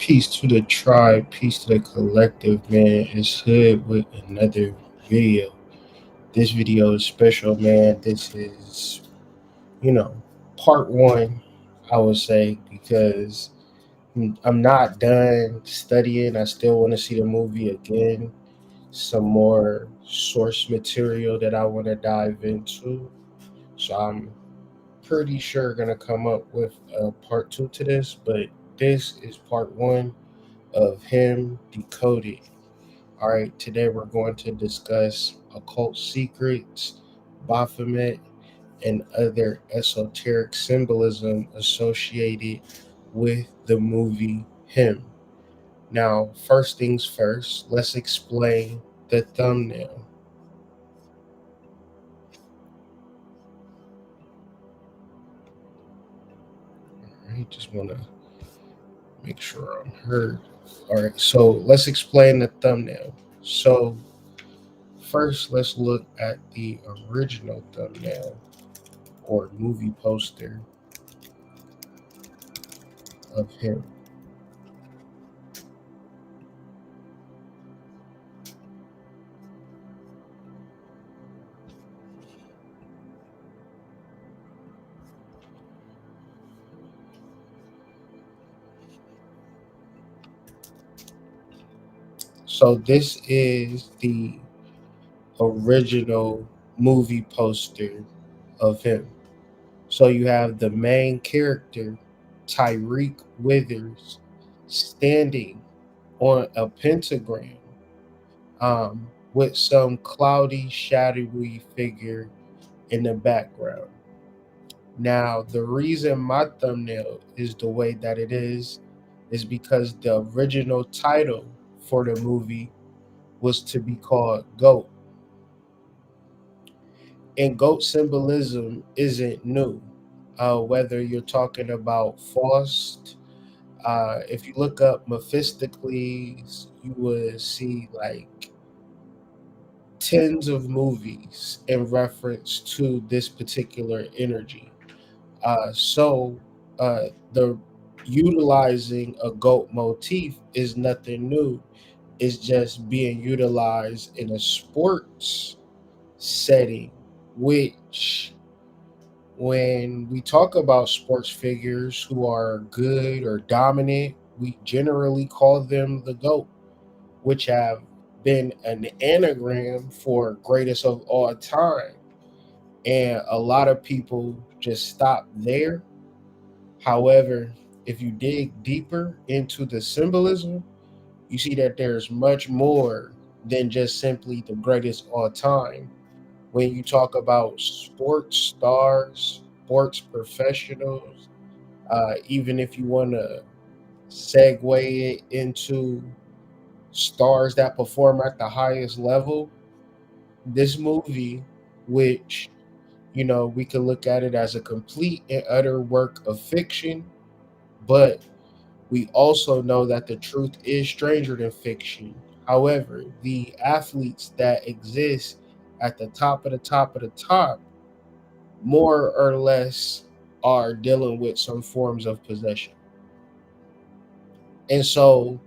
Peace to the tribe, peace to the collective, man. It's Hood with another video. This video is special, man. This is, you know, part one, I would say, because I'm not done studying. I still want to see the movie again. Some more source material that I want to dive into. So I'm pretty sure gonna come up with a part two to this, but this is part one of him decoded. All right, today we're going to discuss occult secrets, Baphomet, and other esoteric symbolism associated with the movie Him. Now, first things first, let's explain the thumbnail. All right, just want to make sure I'm heard. All right, so let's explain the thumbnail. So, first, let's look at the original thumbnail or movie poster of him. So this is the original movie poster of him. So you have the main character, Tyreek Withers, standing on a pentagram with some cloudy, shadowy figure in the background. Now, the reason my thumbnail is the way that it is because the original title for the movie was to be called Goat. And goat symbolism isn't new. Whether you're talking about Faust, if you look up Mephistopheles, you would see like tens of movies in reference to this particular energy. So the utilizing a goat motif is nothing new. It's just being utilized in a sports setting, which when we talk about sports figures who are good or dominant, we generally call them the GOAT, which have been an anagram for greatest of all time. And a lot of people just stop there. However, if you dig deeper into the symbolism, you see that there's much more than just simply the greatest all time. When you talk about sports stars, sports professionals, even if you want to segue it into stars that perform at the highest level, this movie, which we could look at it as a complete and utter work of fiction, but we also know that the truth is stranger than fiction. However, the athletes that exist at the top of the top of the top, more or less, are dealing with some forms of possession. And so,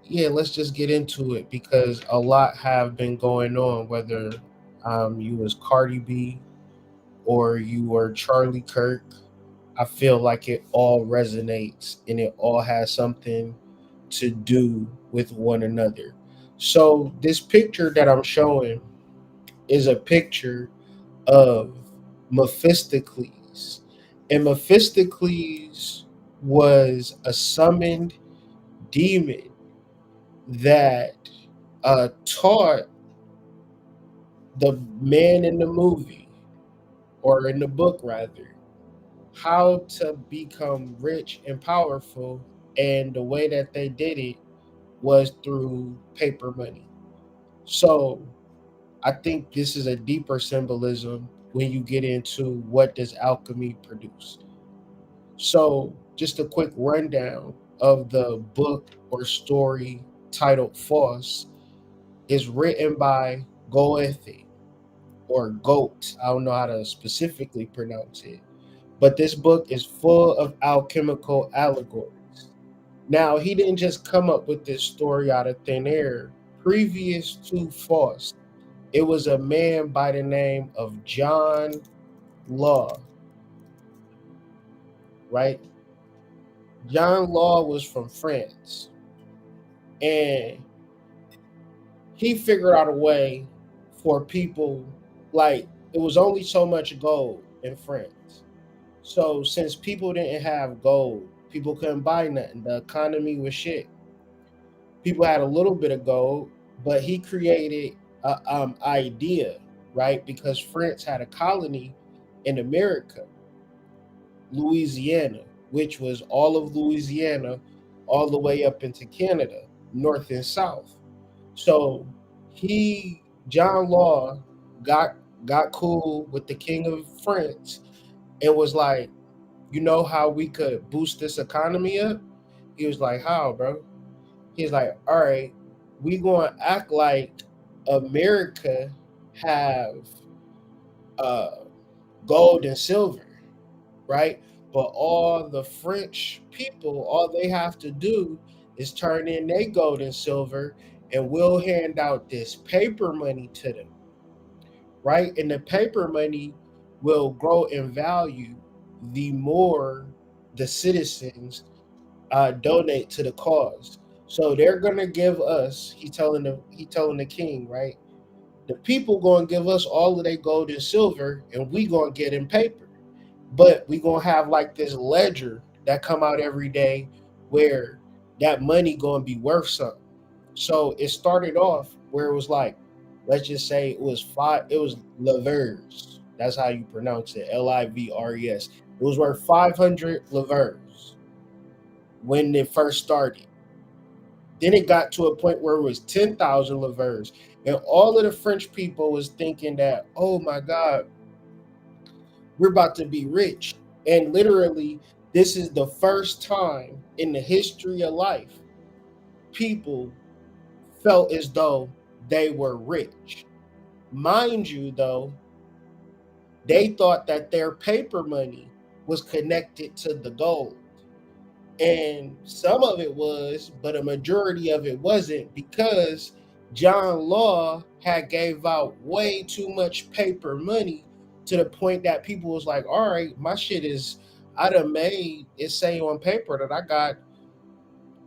yeah, let's just get into it because a lot have been going on, whether you was Cardi B or you were Charlie Kirk. I feel like it all resonates and it all has something to do with one another. So this picture that I'm showing is a picture of Mephistopheles. And Mephistopheles was a summoned demon that taught the man in the movie, or in the book rather, how to become rich and powerful. And the way that they did it was through paper money. So I think this is a deeper symbolism when you get into what does alchemy produce. So just a quick rundown of the book or story titled Faust is written by Goethe or Goat. I don't know how to specifically pronounce it. But this book is full of alchemical allegories. Now, he didn't just come up with this story out of thin air. Previous to Faust, it was a man by the name of John Law, right? John Law was from France, and he figured out a way for people, like, it was only so much gold in France. So since people didn't have gold, people couldn't buy nothing. The economy was shit. People had a little bit of gold, but he created a idea, right? Because France had a colony in America, Louisiana, which was all of Louisiana, all the way up into Canada, north and south. So John Law, got got cool with the King of France and was like, you know how we could boost this economy up? He was like, how, bro? He's like, all right, we gonna act like America have uh, gold and silver, right? But all the French people, all they have to do is turn in their gold and silver, and we'll hand out this paper money to them, right? And the paper money will grow in value the more the citizens donate to the cause. So they're gonna give us. He telling the king, right? The people gonna give us all of their gold and silver, and we gonna get in paper. But we gonna have like this ledger that come out every day, where that money gonna be worth something. So it started off where it was like, let's just say it was five. It was livres. That's how you pronounce it. Livres. It was worth 500 livres when it first started. Then it got to a point where it was 10,000 livres. And all of the French people was thinking that, oh my God, we're about to be rich. And literally, this is the first time in the history of life people felt as though they were rich. Mind you, though, they thought that their paper money was connected to the gold. And some of it was, but a majority of it wasn't, because John Law had gave out way too much paper money, to the point that people was like, all right, my shit is, I done made it say on paper that I got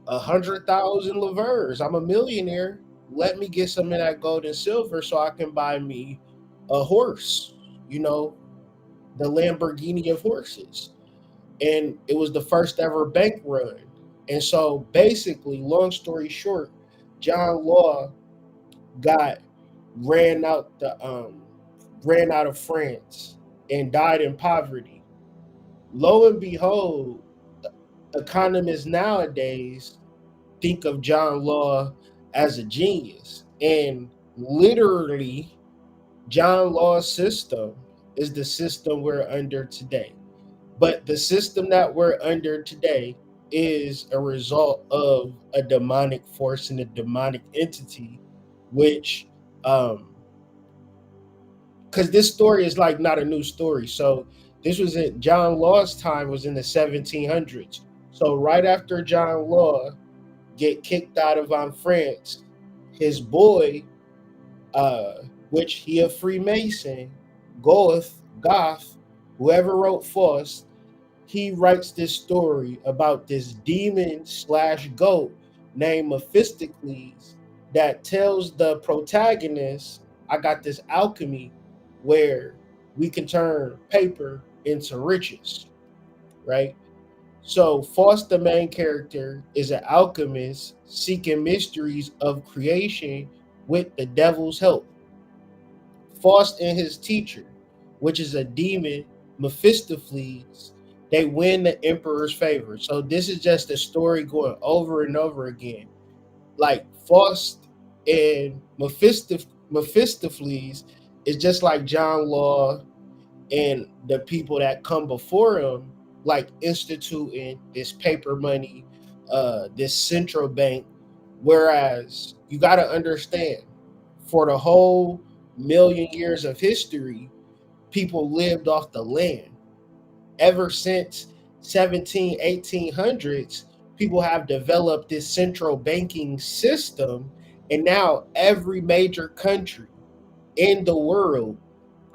100,000 livres. I'm a millionaire. Let me get some of that gold and silver so I can buy me a horse, you know, the Lamborghini of horses. And it was the first ever bank run. And so basically, long story short, John Law got ran out the ran out of France and died in poverty. Lo and behold, economists nowadays think of John Law as a genius. And literally, John Law's system is the system we're under today. But the system that we're under today is a result of a demonic force and a demonic entity, which, because this story is like not a new story. So this was at John Law's time, was in the 1700s. So right after John Law get kicked out of France, his boy, which he a Freemason, Goth, whoever wrote Faust, he writes this story about this demon slash goat named Mephistopheles that tells the protagonist, I got this alchemy where we can turn paper into riches, right? So Faust, the main character, is an alchemist seeking mysteries of creation with the devil's help. Faust and his teacher, which is a demon, Mephistopheles, they win the emperor's favor. So this is just a story going over and over again. Like Faust and Mephistopheles is just like John Law and the people that come before him, like instituting this paper money, this central bank. Whereas you got to understand, for the whole million years of history, people lived off the land. Ever since 1800s, people have developed this central banking system, and now every major country in the world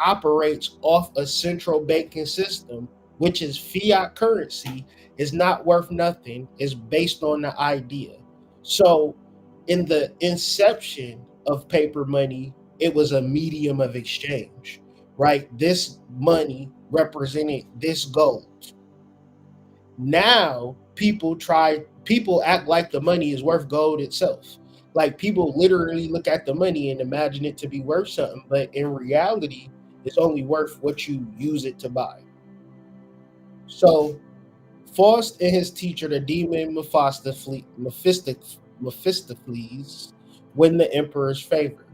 operates off a central banking system, which is fiat currency, is not worth nothing, is based on the idea. So, in the inception of paper money, it was a medium of exchange, right? This money represented this gold. Now, people act like the money is worth gold itself. Like people literally look at the money and imagine it to be worth something, but in reality, it's only worth what you use it to buy. So Faust and his teacher, the demon Mephistopheles, win the emperor's favor.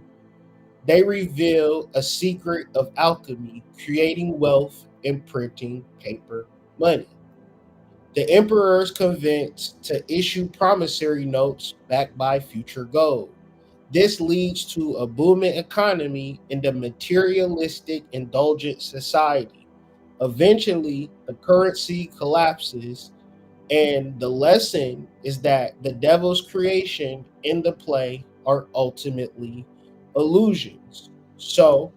They reveal a secret of alchemy, creating wealth and printing paper money. The emperor is convinced to issue promissory notes backed by future gold. This leads to a booming economy in the materialistic, indulgent society. Eventually, the currency collapses, and the lesson is that the devil's creation in the play are ultimately illusions. So,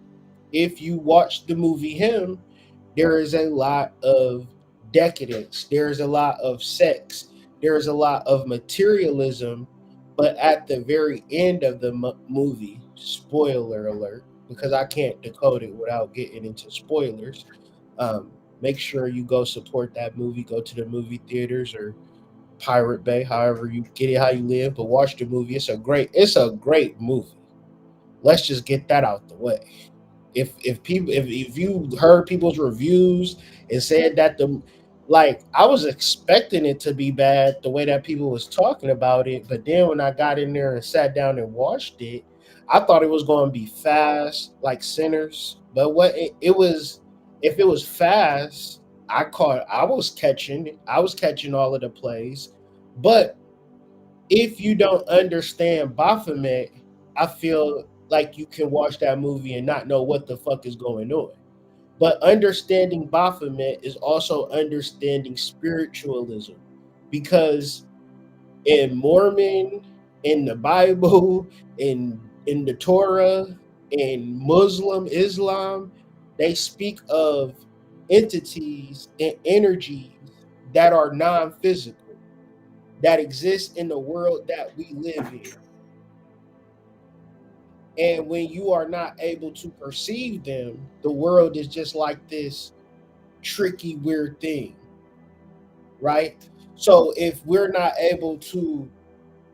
if you watch the movie Him, there is a lot of decadence, there's a lot of sex, there's a lot of materialism, but at the very end of the movie, spoiler alert, because I can't decode it without getting into spoilers. Make sure you go support that movie, go to the movie theaters or Pirate Bay, however you get it, how you live, but watch the movie. It's a great movie. Let's just get that out the way. If you heard people's reviews and said that the like I was expecting it to be bad the way that people was talking about it, but then when I got in there and sat down and watched it, I thought it was going to be fast like Sinners. But it was, if it was fast, I was catching all of the plays. But if you don't understand Baphomet, I feel like you can watch that movie and not know what the fuck is going on. But understanding Baphomet is also understanding spiritualism, because in Mormon, in the Bible, in the Torah, in Muslim Islam, they speak of entities and energies that are non-physical, that exist in the world that we live in. And when you are not able to perceive them, the world is just like this tricky, weird thing, right? So if we're not able to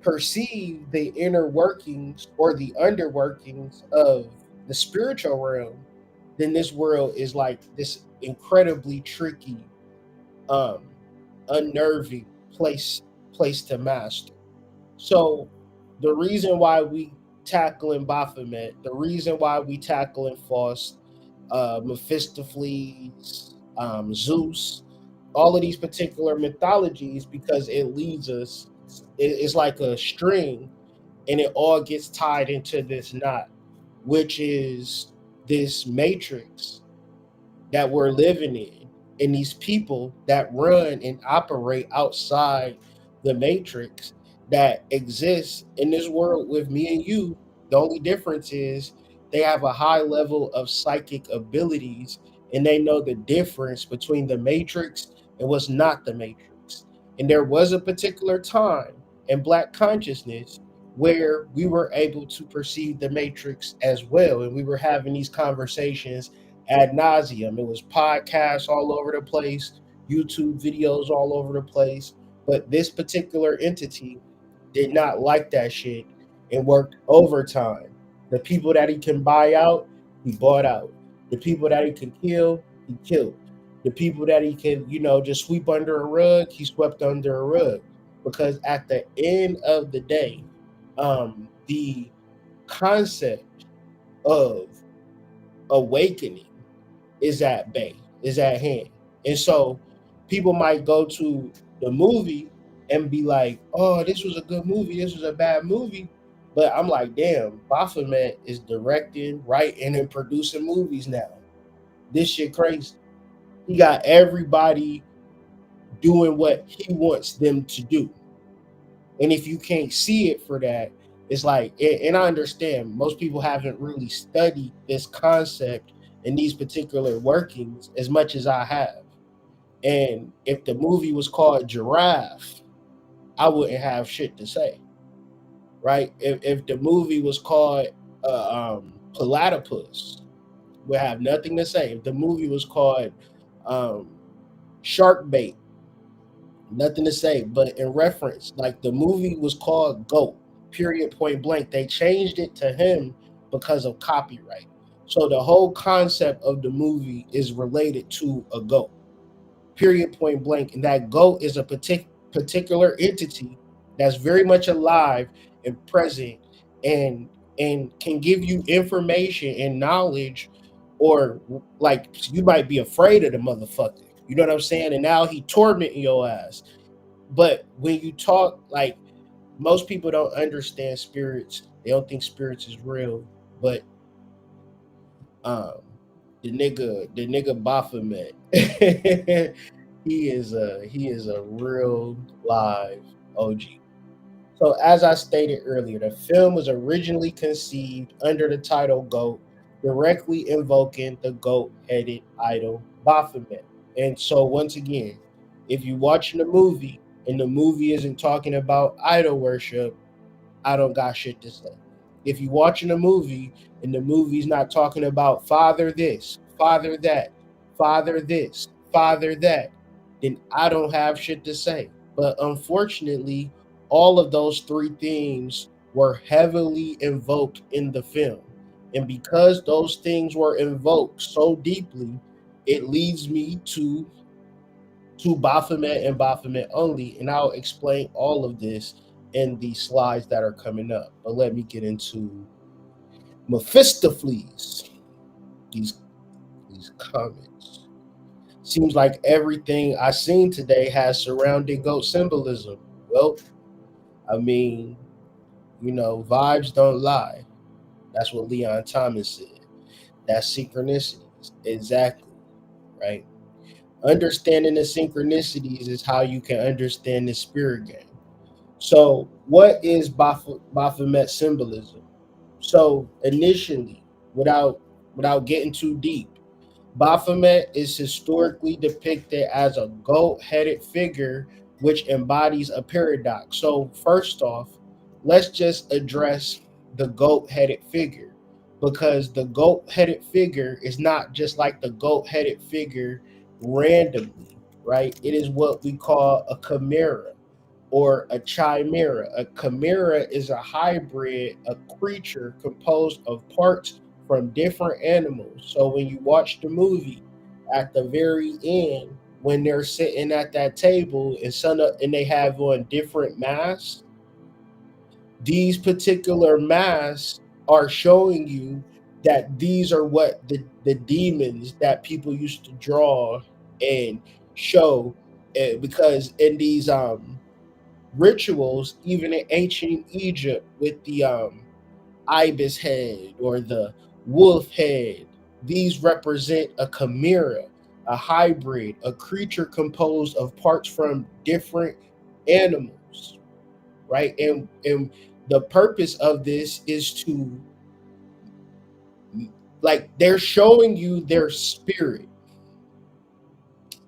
perceive the inner workings or the underworkings of the spiritual realm, then this world is like this incredibly tricky, um, unnerving place to master. So the reason why we tackling Baphomet, the reason why we tackling Faust, Mephistopheles, Zeus, all of these particular mythologies, because it leads us. It's like a string, and it all gets tied into this knot, which is this matrix that we're living in, and these people that run and operate outside the matrix that exists in this world with me and you. The only difference is they have a high level of psychic abilities, and they know the difference between the matrix and what's not the matrix. And there was a particular time in Black consciousness where we were able to perceive the matrix as well, and we were having these conversations ad nauseum. It was podcasts all over the place, YouTube videos all over the place. But this particular entity did not like that shit and worked overtime. The people that he can buy out, he bought out. The people that he can kill, he killed. The people that he can, just sweep under a rug, he swept under a rug. Because at the end of the day, the concept of awakening is at bay, is at hand. And so people might go to the movie and be like, oh, this was a good movie, this was a bad movie. But I'm like, damn, Baphomet is directing, writing, and producing movies now. This shit crazy. He got everybody doing what he wants them to do. And if you can't see it for that, it's like, and I understand most people haven't really studied this concept and these particular workings as much as I have. And if the movie was called Giraffe, I wouldn't have shit to say, right? If the movie was called Platypus, would have nothing to say. If the movie was called um, Shark Bait, nothing to say. But in reference, like the movie was called Goat, period, point blank. They changed it to him because of copyright. So the whole concept of the movie is related to a goat, period, point blank. And that goat is a particular entity that's very much alive and present, and can give you information and knowledge, or like you might be afraid of the motherfucker. You know what I'm saying? And now he tormenting your ass. But when you talk, like, most people don't understand spirits. They don't think spirits is real. But um the nigga Baphomet, he is a real live OG. So as I stated earlier, the film was originally conceived under the title Goat, directly invoking the goat-headed idol Baphomet. And so once again, if you're watching the movie and the movie isn't talking about idol worship, I don't got shit to say. If you're watching a movie and the movie's not talking about father this, father that, father this, father that, then I don't have shit to say. But unfortunately, all of those three themes were heavily invoked in the film. And because those things were invoked so deeply, it leads me to Baphomet and Baphomet only, and I'll explain all of this in the slides that are coming up. But let me get into Mephistopheles. These these comments. Seems like everything I seen today has surrounded goat symbolism. Well, I mean, vibes don't lie. That's what Leon Thomas said. That's synchronicities. Exactly. Right. Understanding the synchronicities is how you can understand the spirit game. So, what is Baphomet symbolism? So, initially, without getting too deep, Baphomet is historically depicted as a goat-headed figure which embodies a paradox. So, first off, let's just address the goat-headed figure, because the goat-headed figure is not just like the goat-headed figure randomly, right? It is what we call a chimera or a chimera. A chimera is a hybrid, a creature composed of parts from different animals. So when you watch the movie, at the very end, when they're sitting at that table and they have on different masks, these particular masks are showing you that these are what the demons that people used to draw and show, because in these rituals, even in ancient Egypt, with the ibis head or the wolf head, these represent a chimera, a hybrid, a creature composed of parts from different animals, right? And the purpose of this is to, like, they're showing you their spirit,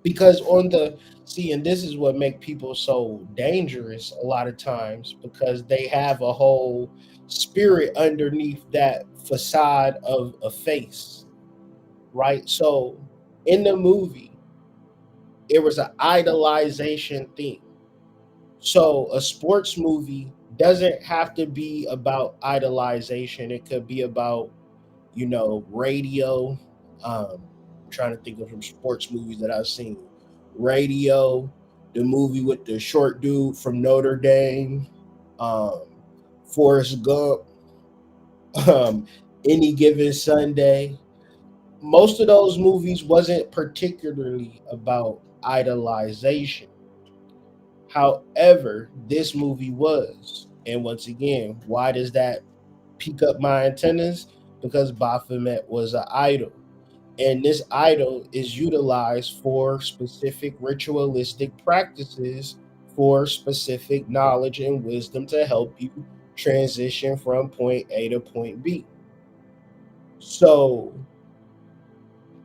because on the see, and this is what make people so dangerous a lot of times, because they have a whole spirit underneath that facade of a face, right? So in the movie, it was an idolization theme. So a sports movie doesn't have to be about idolization. It could be about, radio. I'm trying to think of some sports movies that I've seen. Radio, the movie with the short dude from Notre Dame, um, Forrest Gump, um, Any Given Sunday. Most of those movies wasn't particularly about idolization. However, this movie was. And once again, why does that pick up my antennas? Because Baphomet was an idol. And this idol is utilized for specific ritualistic practices for specific knowledge and wisdom to help you transition from point A to point B. So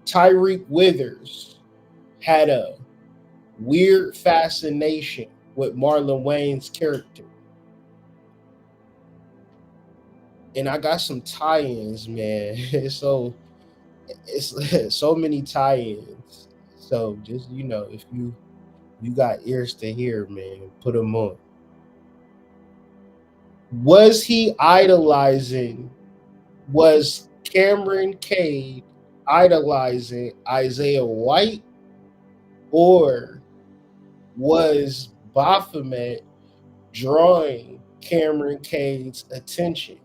Tyreek Withers had a weird fascination with Marlon Wayne's character. And I got some tie-ins, man. So it's so many tie-ins. So just if you got ears to hear, man, put them on. Was he idolizing? Was Cameron Cade idolizing Isaiah White, or was Baphomet drawing Cameron Cade's attention?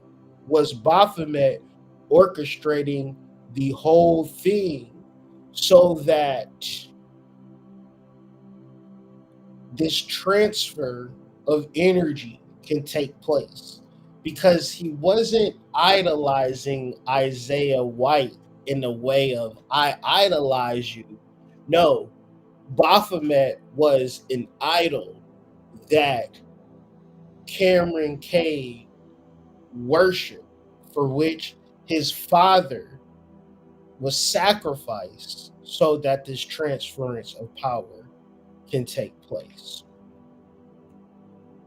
Was Baphomet orchestrating the whole thing so that this transfer of energy can take place? Because he wasn't idolizing Isaiah White in the way of I idolize you. No, Baphomet was an idol that Cameron Cade worshiped, for which his father was sacrificed so that this transference of power can take place.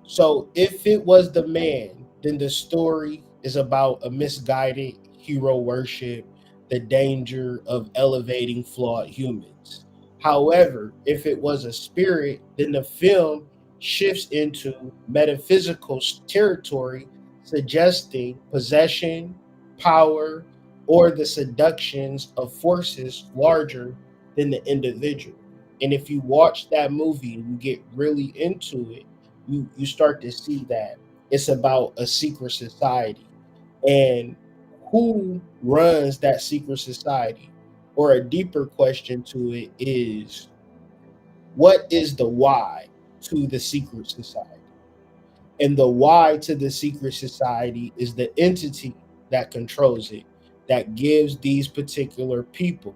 So if it was the man, then the story is about a misguided hero worship, the danger of elevating flawed humans. However, if it was a spirit, then the film shifts into metaphysical territory, suggesting possession, power, or the seductions of forces larger than the individual. And if you watch that movie and you get really into it, you start to see that it's about a secret society, and who runs that secret society. Or a deeper question to it is, what is the why to the secret society? And the why to the secret society is the entity that controls it, that gives these particular people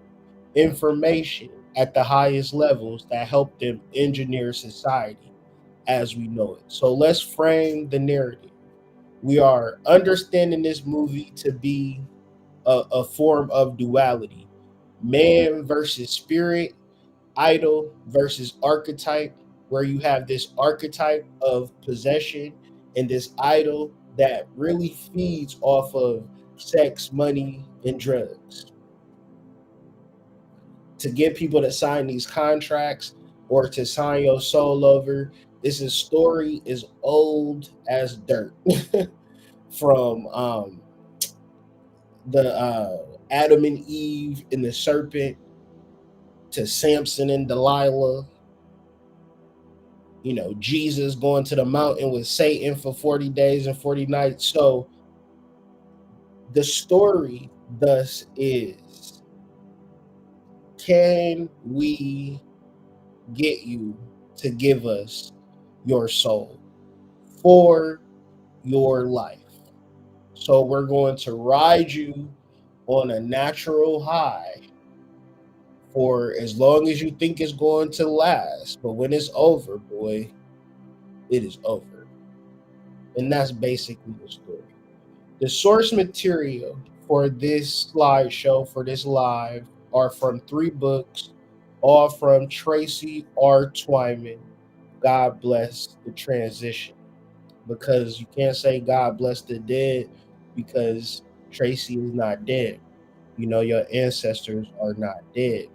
information at the highest levels that help them engineer society as we know it. So let's frame the narrative. We are understanding this movie to be a form of duality: man versus spirit, idol versus archetype, where you have this archetype of possession and this idol that really feeds off of sex, money, and drugs to get people to sign these contracts or to sign your soul over. This is story is old as dirt. From the Adam and Eve and the serpent to Samson and Delilah. Jesus going to the mountain with Satan for 40 days and 40 nights. So the story thus is, can we get you to give us your soul for your life? So we're going to ride you on a natural high for as long as you think it's going to last. But when it's over, boy, it is over. And that's basically the story. The source material for this slideshow, for this live, are from 3 books, all from Tracy R. Twyman. God bless the transition. Because you can't say God bless the dead because Tracy is not dead. Your ancestors are not dead.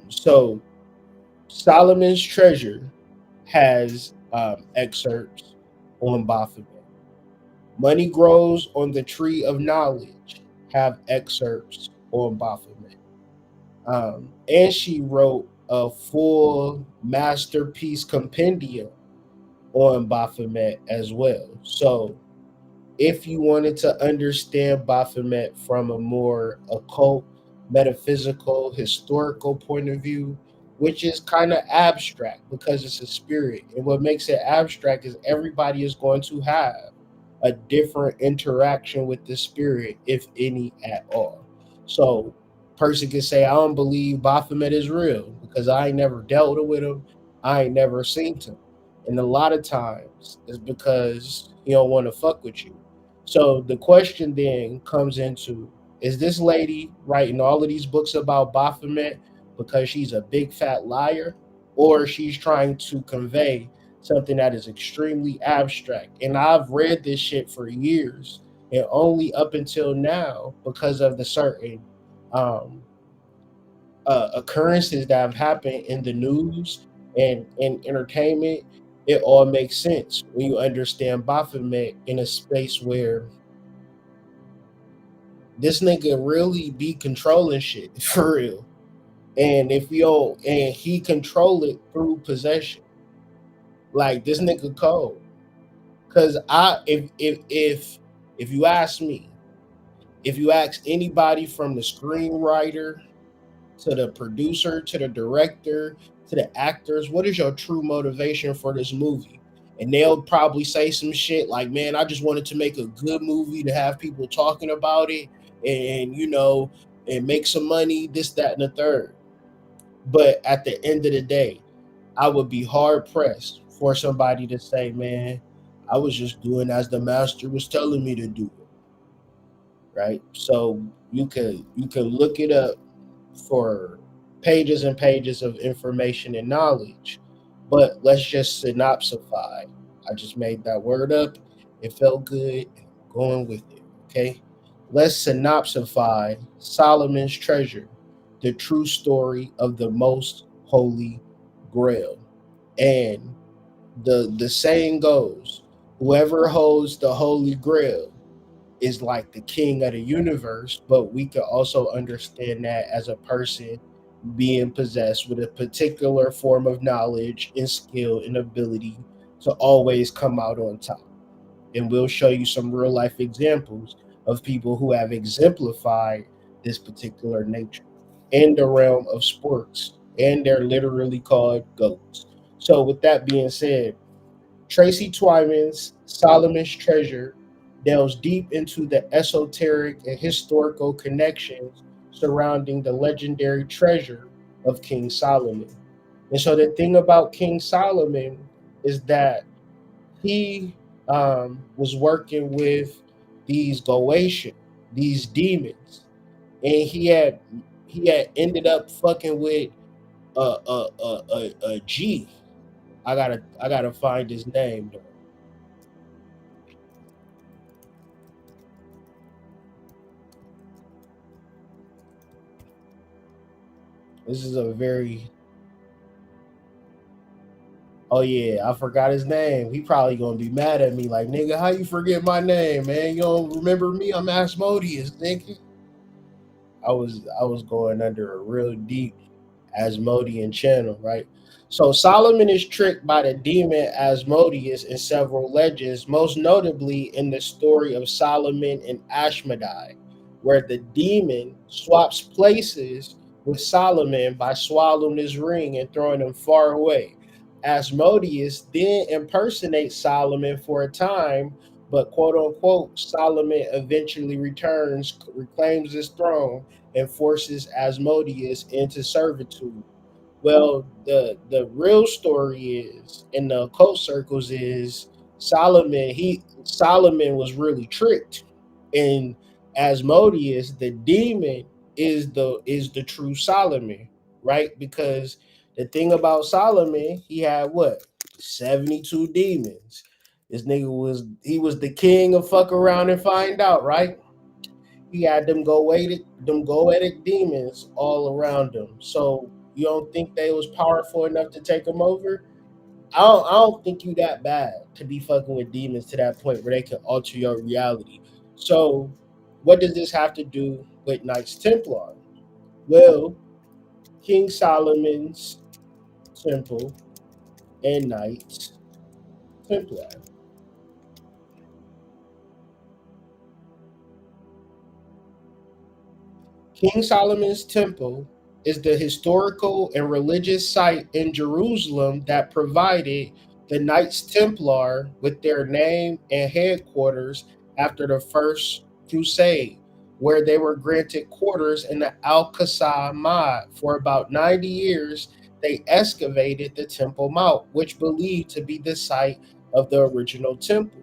So Solomon's Treasure has excerpts on Baphomet. Money Grows on the Tree of Knowledge have excerpts on Baphomet. And she wrote a full masterpiece compendium on Baphomet as well. So if you wanted to understand Baphomet from a more occult, metaphysical, historical point of view, which is kind of abstract because it's a spirit. And what makes it abstract is everybody is going to have a different interaction with the spirit, if any at all. So person can say, I don't believe Baphomet is real because I ain't never dealt with him. I ain't never seen him. And a lot of times it's because he don't want to fuck with you. So the question then comes into, is this lady writing all of these books about Baphomet because she's a big fat liar, or she's trying to convey something that is extremely abstract? And I've read this shit for years, and only up until now, because of the certain um, occurrences that have happened in the news and in entertainment, it all makes sense when you understand Baphomet in a space where this nigga really be controlling shit for real. And if you don't, and he control it through possession. Like this nigga cold. Cause if you ask me, if you ask anybody from the screenwriter to the producer, to the director, to the actors, what is your true motivation for this movie? And they'll probably say some shit like, man, I just wanted to make a good movie to have people talking about it and, and make some money, this, that, and the third. But at the end of the day, I would be hard pressed for somebody to say, man, I was just doing as the master was telling me to do it. Right. So you can look it up for pages and pages of information and knowledge. But let's just synopsify. I just made that word up. It felt good. And I'm going with it. Okay. Let's synopsify Solomon's treasure, the true story of the most holy grail. And the saying goes, whoever holds the holy grail is like the king of the universe, but we can also understand that as a person being possessed with a particular form of knowledge and skill and ability to always come out on top. And we'll show you some real life examples of people who have exemplified this particular nature in the realm of sports, and they're literally called goats. So, with that being said, Tracy Twyman's Solomon's Treasure delves deep into the esoteric and historical connections surrounding the legendary treasure of King Solomon. And so the thing about King Solomon is that he was working with these Goetian, these demons, and he had ended up fucking with a G. I gotta find his name though. This is a very Oh yeah, I forgot his name. He probably gonna be mad at me like, nigga, how you forget my name, man? You don't remember me? I'm Asmodeus, nigga. I was going under a real deep Asmodean channel, right? So Solomon is tricked by the demon Asmodeus in several legends, most notably in the story of Solomon and Ashmedai, where the demon swaps places with Solomon by swallowing his ring and throwing him far away. Asmodeus then impersonates Solomon for a time, but quote unquote, Solomon eventually returns, reclaims his throne, and forces Asmodeus into servitude. Well, the real story is in the occult circles is Solomon was really tricked, and Asmodeus, the demon, is the true Solomon, right? Because the thing about Solomon, he had what 72 demons. This nigga was the king of fuck around and find out, right? He had them goetic demons all around him. So you don't think they was powerful enough to take him over? I don't think you that bad to be fucking with demons to that point where they can alter your reality. So what does this have to do with Knights Templar? Well, King Solomon's temple and Knights Templar. King Solomon's Temple is the historical and religious site in Jerusalem that provided the Knights Templar with their name and headquarters after the First Crusade. where they were granted quarters in the Al-Qasa Ma'ad. For about 90 years, they excavated the Temple Mount, which believed to be the site of the original temple.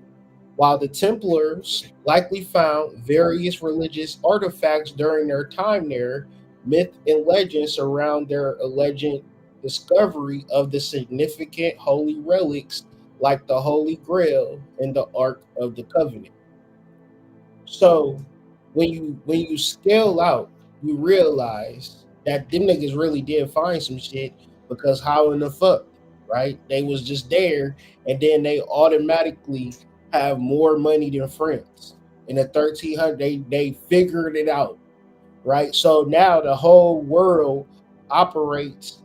While the Templars likely found various religious artifacts during their time there, myth and legend surround their alleged discovery of the significant holy relics like the Holy Grail and the Ark of the Covenant. So when you scale out, you realize that them niggas really did find some shit, because how in the fuck, right? They was just there, and then they automatically have more money than France. In the 1300, they figured it out, right? So now the whole world operates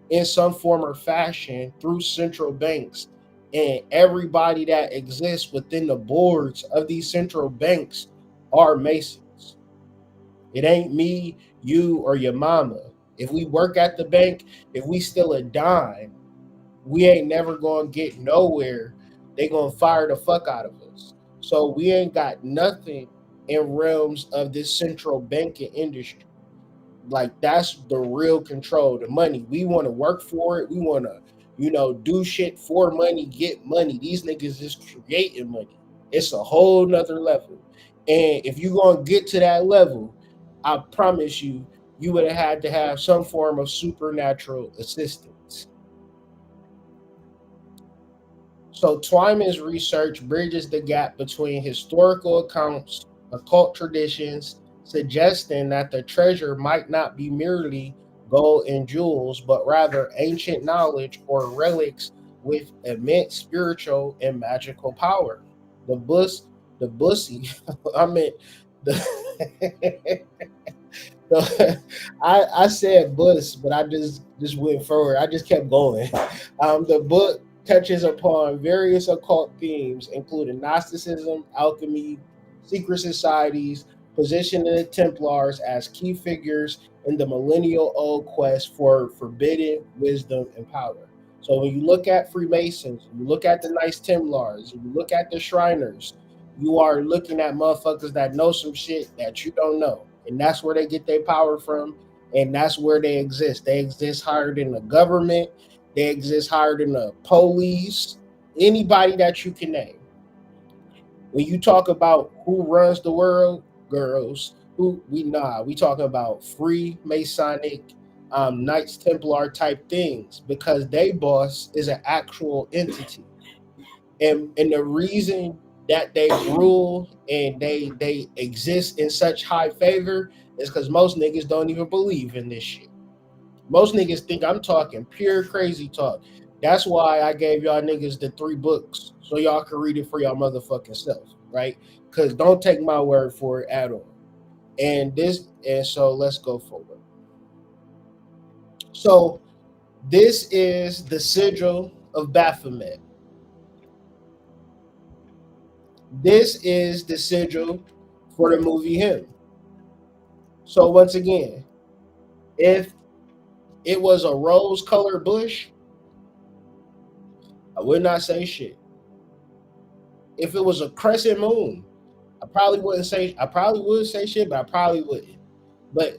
in some form or fashion through central banks. And everybody that exists within the boards of these central banks are Masons. It ain't me, you, or your mama. If we work at the bank, if we still a dime, we ain't never gonna get nowhere. They gonna fire the fuck out of us. So we ain't got nothing in realms of this central banking industry. Like, that's the real control, the money. We want to work for it. We want to, do shit for money, get money. These niggas is creating money. It's a whole nother level. And if you gonna get to that level, I promise you, you would have had to have some form of supernatural assistance. So Twyman's research bridges the gap between historical accounts, occult traditions, suggesting that the treasure might not be merely gold and jewels, but rather ancient knowledge or relics with immense spiritual and magical power. The bus, the bussy, I meant the I said bus, but I just went forward. I just kept going. The book touches upon various occult themes, including Gnosticism, alchemy, secret societies, positioning the Templars as key figures in the millennial-old quest for forbidden wisdom and power. So when you look at Freemasons, you look at the Knights Templars, you look at the Shriners, you are looking at motherfuckers that know some shit that you don't know. And that's where they get their power from. And that's where they exist. They exist higher than the government. They exist higher than the police. Anybody that you can name. When you talk about who runs the world, girls, we talking about free Masonic, Knights Templar type things, because they boss is an actual entity. And the reason that they rule and they exist in such high favor is because most niggas don't even believe in this shit. Most niggas think I'm talking pure crazy talk. That's why I gave y'all niggas the 3 books so y'all can read it for y'all motherfucking self, right? Because don't take my word for it at all. And so let's go forward. So this is the sigil of Baphomet. This is the sigil for the movie Him. So once again, if it was a rose-colored bush, I would not say shit. If it was a crescent moon, I probably would say shit, but I probably wouldn't. But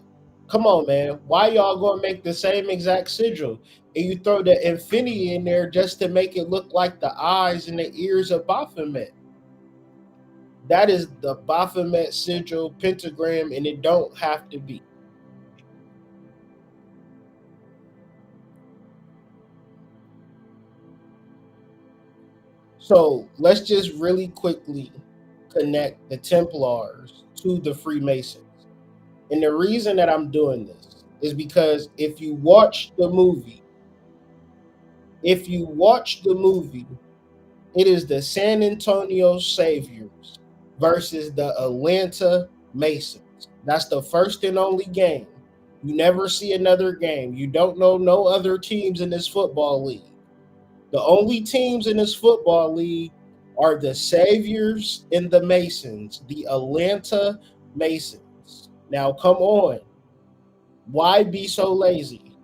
come on, man. Why y'all gonna make the same exact sigil and you throw the infinity in there just to make it look like the eyes and the ears of Baphomet? That is the Baphomet sigil pentagram, and it don't have to be. So let's just really quickly connect the Templars to the Freemasons. And the reason that I'm doing this is because if you watch the movie, it is the San Antonio Saviors versus the Atlanta Masons. That's the first and only game. You never see another game. You don't know no other teams in this football league. The only teams in this football league are the Saviors and the Masons, the Atlanta Masons. Now, come on. Why be so lazy?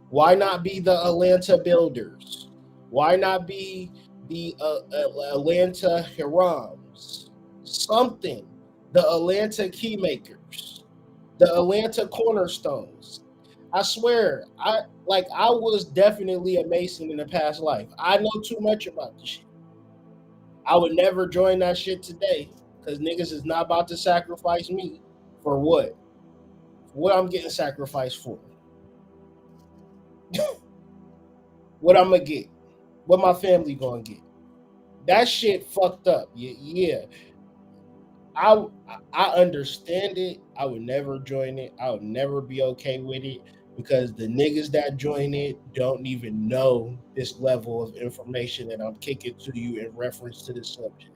Why not be the Atlanta Builders? Why not be the Atlanta Hirams? Something. the Atlanta Keymakers, the Atlanta Cornerstones. I swear, I was definitely a Mason in a past life. I know too much about this shit. I would never join that shit today because niggas is not about to sacrifice me for what? What I'm getting sacrificed for? What I'm gonna get? What my family gonna get? That shit fucked up. Yeah. I I understand it. I would never join it. I would never be okay with it because the niggas that join it don't even know this level of information that I'm kicking to you in reference to this subject.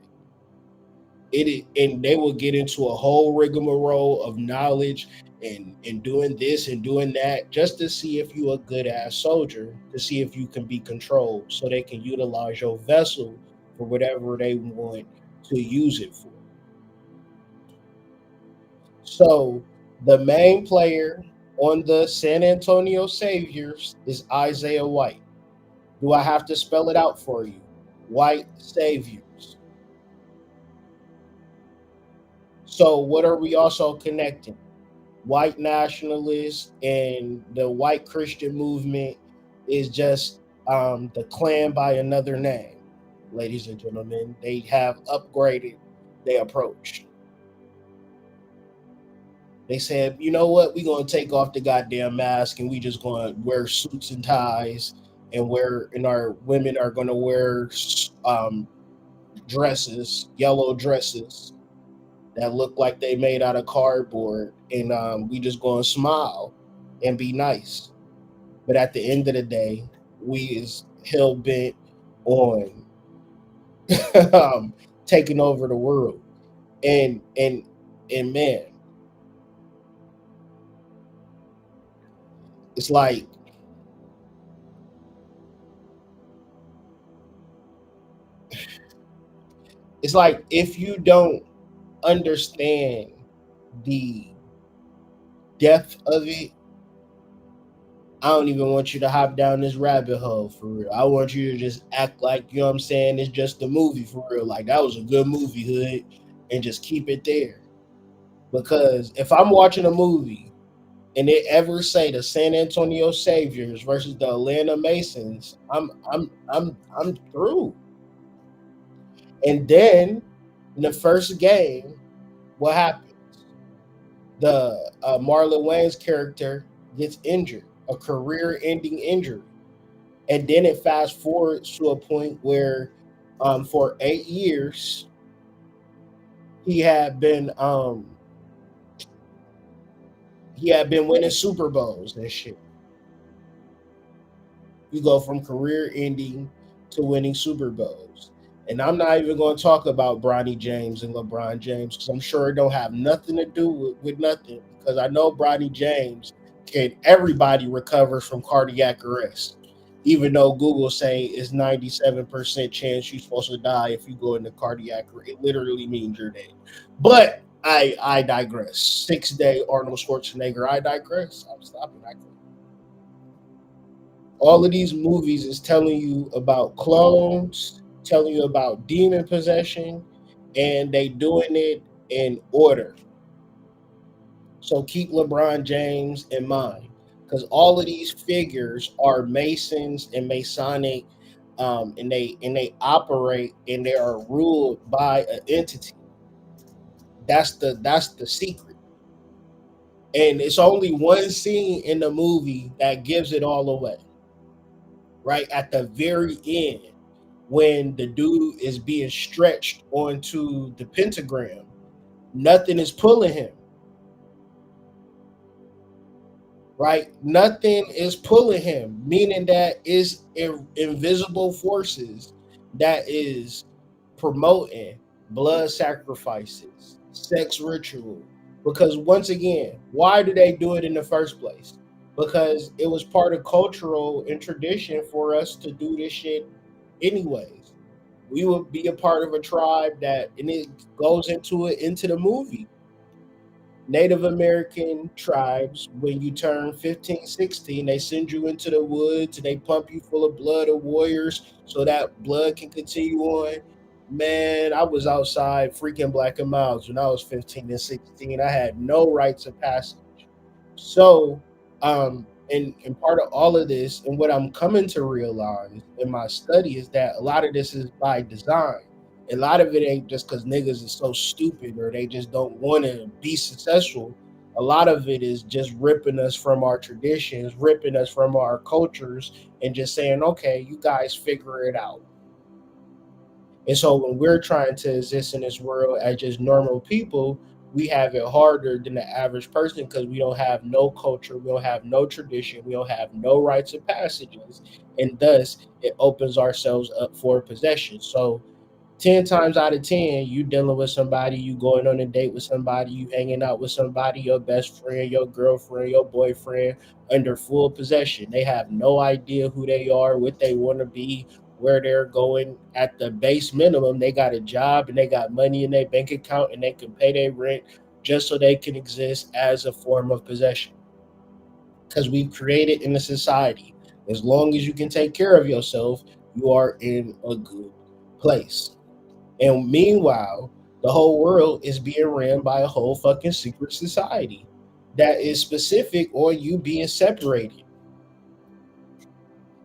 And they will get into a whole rigmarole of knowledge and doing this and doing that just to see if you a good ass soldier, to see if you can be controlled so they can utilize your vessel for whatever they want to use it for. So the main player on the San Antonio Saviors is Isaiah White. Do I have to spell it out for you? White Saviors. So what are we also connecting? White nationalists and the white Christian movement is just the Klan by another name, ladies and gentlemen. They have upgraded their approach. They said, you know what, we're going to take off the goddamn mask and we just going to wear suits and ties and our women are going to wear dresses, yellow dresses that look like they made out of cardboard, and we just going to smile and be nice. But at the end of the day, we is hell bent on taking over the world. And man, it's like if you don't understand the depth of it, I don't even want you to hop down this rabbit hole for real. I want you to just act like, you know what I'm saying, it's just a movie for real. Like that was a good movie, hood, and just keep it there. Because if I'm watching a movie and they ever say the San Antonio Saviors versus the Atlanta Masons, I'm through. And then in the first game, what happens? The Marlon Wayne's character gets injured, a career-ending injury, and then it fast forwards to a point where, for 8 years, he had been winning Super Bowls and shit. You go from career ending to winning Super Bowls. And I'm not even going to talk about Bronny James and LeBron James because I'm sure it don't have nothing to do with nothing. Because I know Bronny James everybody recovers from cardiac arrest. Even though Google saying it's 97% chance you're supposed to die if you go into cardiac arrest. It literally means you're dead. But I digress. 6 Day Arnold Schwarzenegger. I digress. I'm stopping. All of these movies is telling you about clones, telling you about demon possession, and they doing it in order. So keep LeBron James in mind, because all of these figures are Masons and Masonic, and they operate and they are ruled by an entity. That's the secret. And it's only one scene in the movie that gives it all away. Right at the very end, when the dude is being stretched onto the pentagram, nothing is pulling him. Right? Nothing is pulling him, meaning that it's invisible forces that is promoting blood sacrifices, sex ritual. Because once again, why do they do it in the first place? Because it was part of cultural and tradition for us to do this shit anyways. We would be a part of a tribe that, and it goes into the movie. Native American tribes, when you turn 15, 16, they send you into the woods and they pump you full of blood of warriors so that blood can continue on. Man, I was outside freaking Black and Miles when I was 15 and 16. I had no rites of passage. So, and part of all of this, and what I'm coming to realize in my study is that a lot of this is by design. A lot of it ain't just because niggas is so stupid or they just don't want to be successful. A lot of it is just ripping us from our traditions, ripping us from our cultures, and just saying, okay, you guys figure it out. And so when we're trying to exist in this world as just normal people, we have it harder than the average person because we don't have no culture, we don't have no tradition, we don't have no rites of passages, and thus it opens ourselves up for possession. So 10 times out of 10, you dealing with somebody, you going on a date with somebody, you hanging out with somebody, your best friend, your girlfriend, your boyfriend, under full possession. They have no idea who they are, what they want to be, where they're going. At the base minimum, they got a job and they got money in their bank account and they can pay their rent just so they can exist as a form of possession. Because we've created in a society, as long as you can take care of yourself, you are in a good place. And meanwhile, the whole world is being ran by a whole fucking secret society that is specific on you being separated.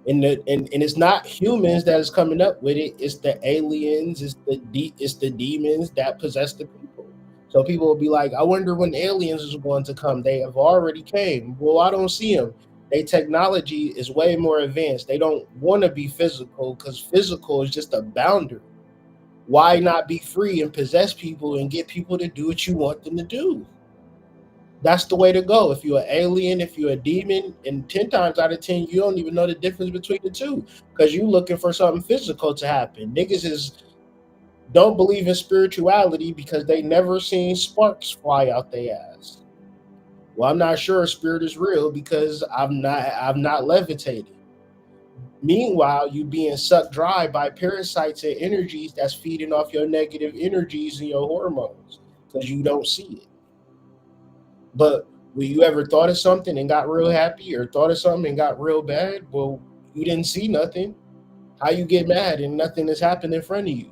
And it's not humans that is coming up with it. It's the aliens. It's the demons that possess the people. So people will be like, I wonder when aliens is going to come. They have already came. Well, I don't see them. Their technology is way more advanced. They don't want to be physical because physical is just a boundary. Why not be free and possess people and get people to do what you want them to do? That's the way to go. If you're an alien, if you're a demon, and 10 times out of 10, you don't even know the difference between the two because you're looking for something physical to happen. Niggas is don't believe in spirituality because they never seen sparks fly out their ass. Well, I'm not sure a spirit is real because I've not levitated. Meanwhile, you being sucked dry by parasites and energies that's feeding off your negative energies and your hormones because you don't see it. But when you ever thought of something and got real happy or thought of something and got real bad, well, you didn't see nothing. How you get mad and nothing has happened in front of you?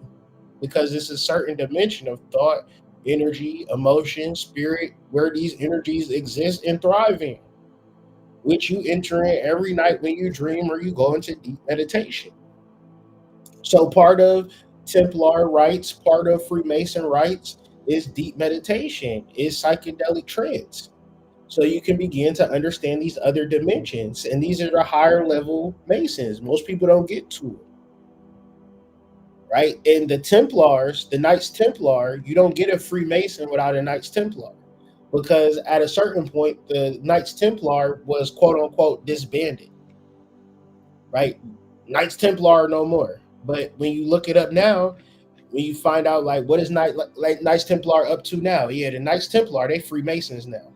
Because it's a certain dimension of thought, energy, emotion, spirit, where these energies exist and thrive in, which you enter in every night when you dream or you go into deep meditation. So part of Templar rites, part of Freemason rites is deep meditation, is psychedelic trance. So you can begin to understand these other dimensions. And these are the higher level Masons. Most people don't get to it, right? And the Templars, the Knights Templar, you don't get a Freemason without a Knights Templar. Because at a certain point, the Knights Templar was quote unquote disbanded, right? Knights Templar no more. But when you look it up now, when you find out like what is Knights Templar up to now, yeah, the Knights Templar they Freemasons now.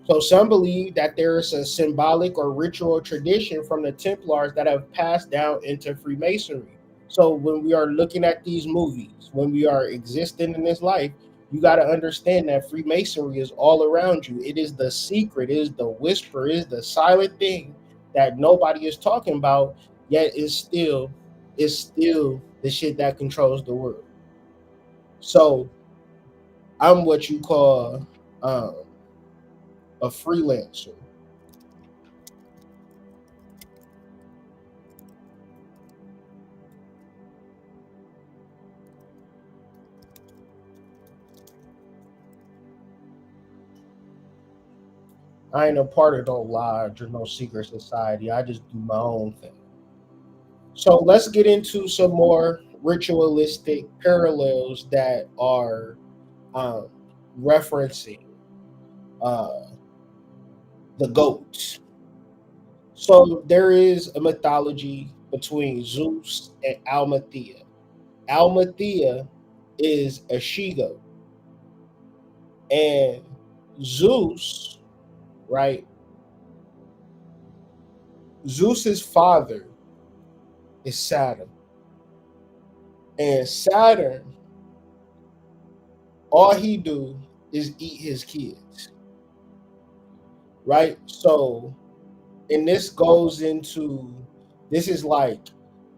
So some believe that there is a symbolic or ritual tradition from the Templars that have passed down into Freemasonry. So when we are looking at these movies, when we are existing in this life, you got to understand that Freemasonry is all around you. It is the secret, it is the whisper, it is the silent thing that nobody is talking about, yet it's still the shit that controls the world. So I'm what you call a freelancer. I ain't a part of no lodge or no secret society. I just do my own thing. So let's get into some more ritualistic parallels that are um, referencing uh, the goats. So there is a mythology between Zeus and Almathea. Almathea is a she goat, and Zeus, right? Zeus's father is Saturn. And Saturn, all he do is eat his kids, right? So, and this is like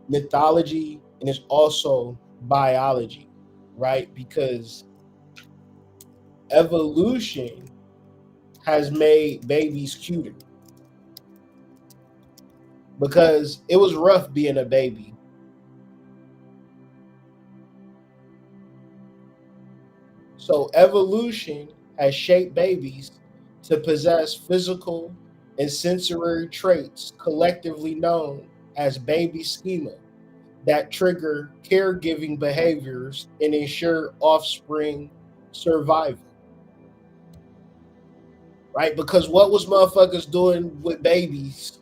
mythology, and it's also biology, right? Because evolution has made babies cuter. Because it was rough being a baby. So evolution has shaped babies to possess physical and sensory traits collectively known as baby schema that trigger caregiving behaviors and ensure offspring survival. Right? Because what was motherfuckers doing with babies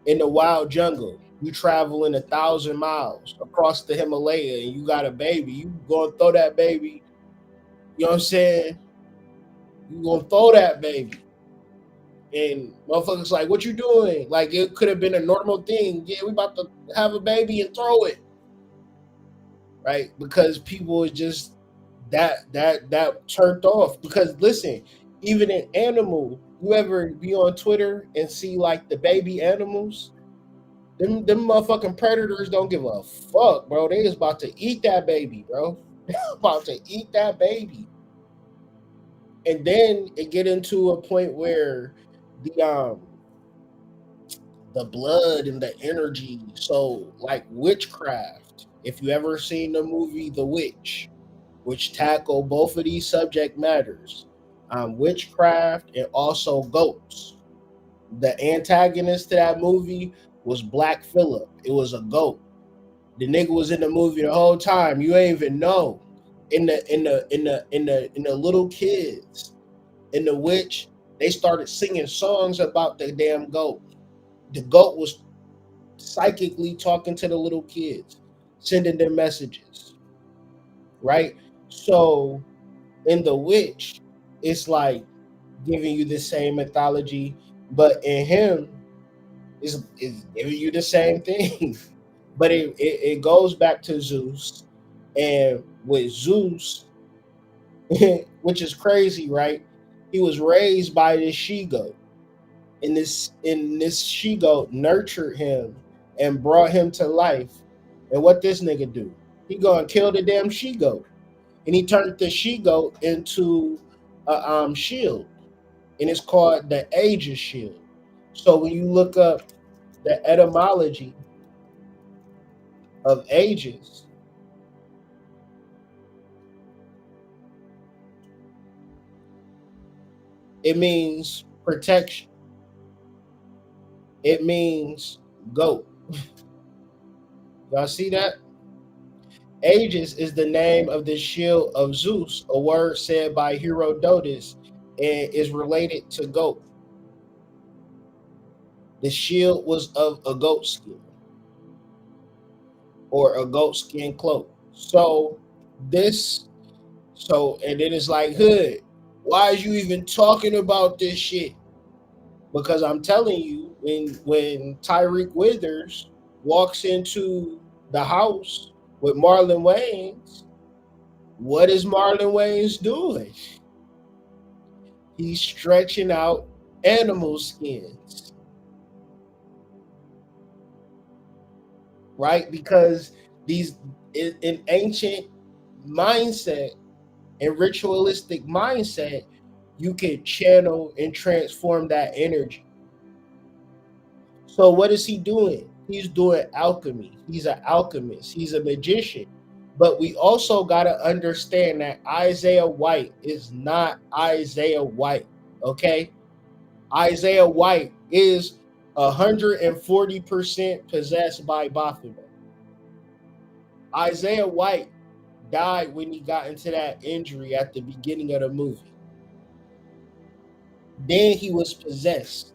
in the wild jungle? You traveling 1,000 miles across the Himalaya and you got a baby. You gonna throw that baby, you know what I'm saying? You gonna throw that baby. And motherfuckers like, what you doing? Like it could have been a normal thing. Yeah, we about to have a baby and throw it. Right? Because people is just that turned off. Because listen, even in animal, you ever be on Twitter and see like the baby animals? Them motherfucking predators don't give a fuck, bro. They is about to eat that baby, bro. They're about to eat that baby. And then it get into a point where the the blood and the energy. So like witchcraft. If you ever seen the movie The Witch, which tackle both of these subject matters, witchcraft and also goats. The antagonist to that movie was Black Phillip. It was a goat. The nigga was in the movie the whole time. You ain't even know. In the little kids in the witch, they started singing songs about the damn goat. The goat was psychically talking to the little kids, sending them messages, right? So in the witch, it's like giving you the same mythology, but in him, is giving you the same thing. But it goes back to Zeus, and with Zeus, which is crazy, right? He was raised by this she goat, and this she goat nurtured him and brought him to life. And what this nigga do? He gonna kill the damn she goat, and he turned the she goat into a shield, and it's called the Aegis shield. So when you look up the etymology of Aegis, it means protection. It means goat. Y'all see that? Aegis is the name of the shield of Zeus, a word said by Herodotus, and is related to goat. The shield was of a goat skin or a goat skin cloak. So this, and then it's like, Hood, why is you even talking about this shit? Because I'm telling you, when Tyreek Withers walks into the house with Marlon Wayans, what is Marlon Wayans doing? He's stretching out animal skins, right? Because these in ancient mindset and ritualistic mindset, you can channel and transform that energy. So what is he doing? He's doing alchemy. He's an alchemist. He's a magician. But we also got to understand that Isaiah White is not Isaiah White. Okay? Isaiah White is 140% possessed by Baphomet. Isaiah White died when he got into that injury at the beginning of the movie. Then he was possessed.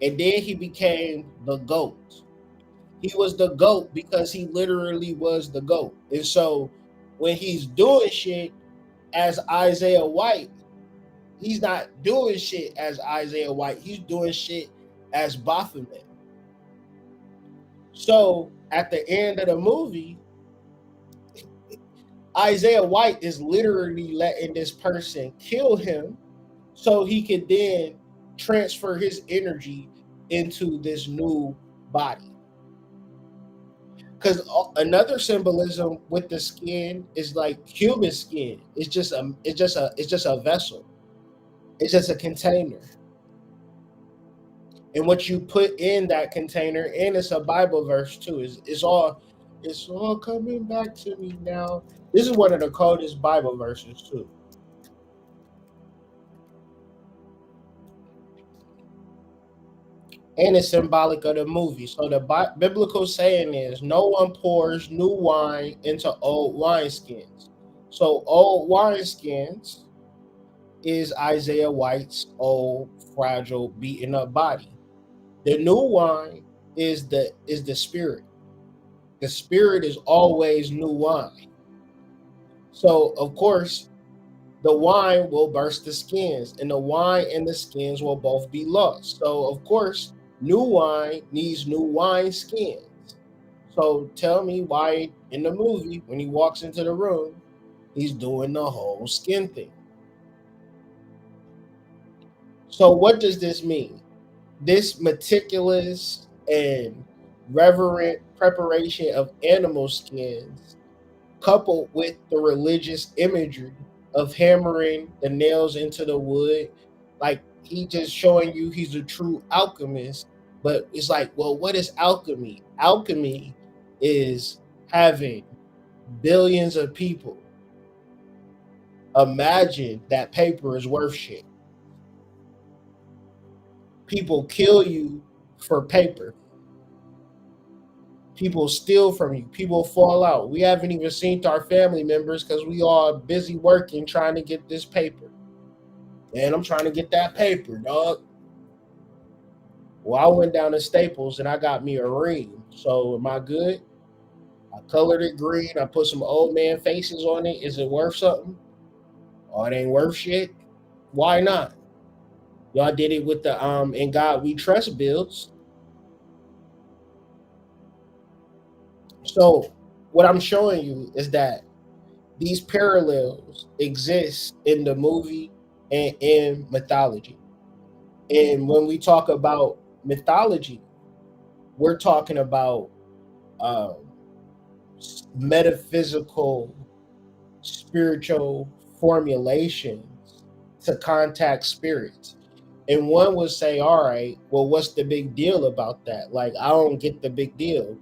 And then he became the GOAT. He was the GOAT because he literally was the GOAT. And so when he's doing shit as Isaiah White, he's not doing shit as Isaiah White. He's doing shit as Baphomet. So at the end of the movie, Isaiah White is literally letting this person kill him so he could then transfer his energy into this new body. Because another symbolism with the skin is like human skin. It's just a vessel. It's just a container. And what you put in that container, and it's a Bible verse too. It's all coming back to me now. This is one of the coldest Bible verses too. And it's symbolic of the movie. So the biblical saying is, no one pours new wine into old wineskins. So old wineskins is Isaiah White's old, fragile, beaten up body. The new wine is the spirit. The spirit is always new wine. So of course, the wine will burst the skins, and the wine and the skins will both be lost. So of course, new wine needs new wine skins. So tell me why in the movie, when he walks into the room, he's doing the whole skin thing. So what does this mean? This meticulous and reverent preparation of animal skins, coupled with the religious imagery of hammering the nails into the wood, like he just showing you he's a true alchemist. But it's like, well, what is alchemy? Alchemy is having billions of people imagine that paper is worth shit. People kill you for paper. People steal from you. People fall out. We haven't even seen our family members because we all busy working trying to get this paper. And I'm trying to get that paper, dog. Well, I went down to Staples and I got me a ring. So am I good? I colored it green. I put some old man faces on it. Is it worth something? Oh, it ain't worth shit. Why not? Y'all did it with the "In God We Trust" bills. So what I'm showing you is that these parallels exist in the movie and in mythology. And when we talk about mythology, we're talking about um, metaphysical, spiritual formulations to contact spirits. And one would say, all right, well, what's the big deal about that? Like, I don't get the big deal.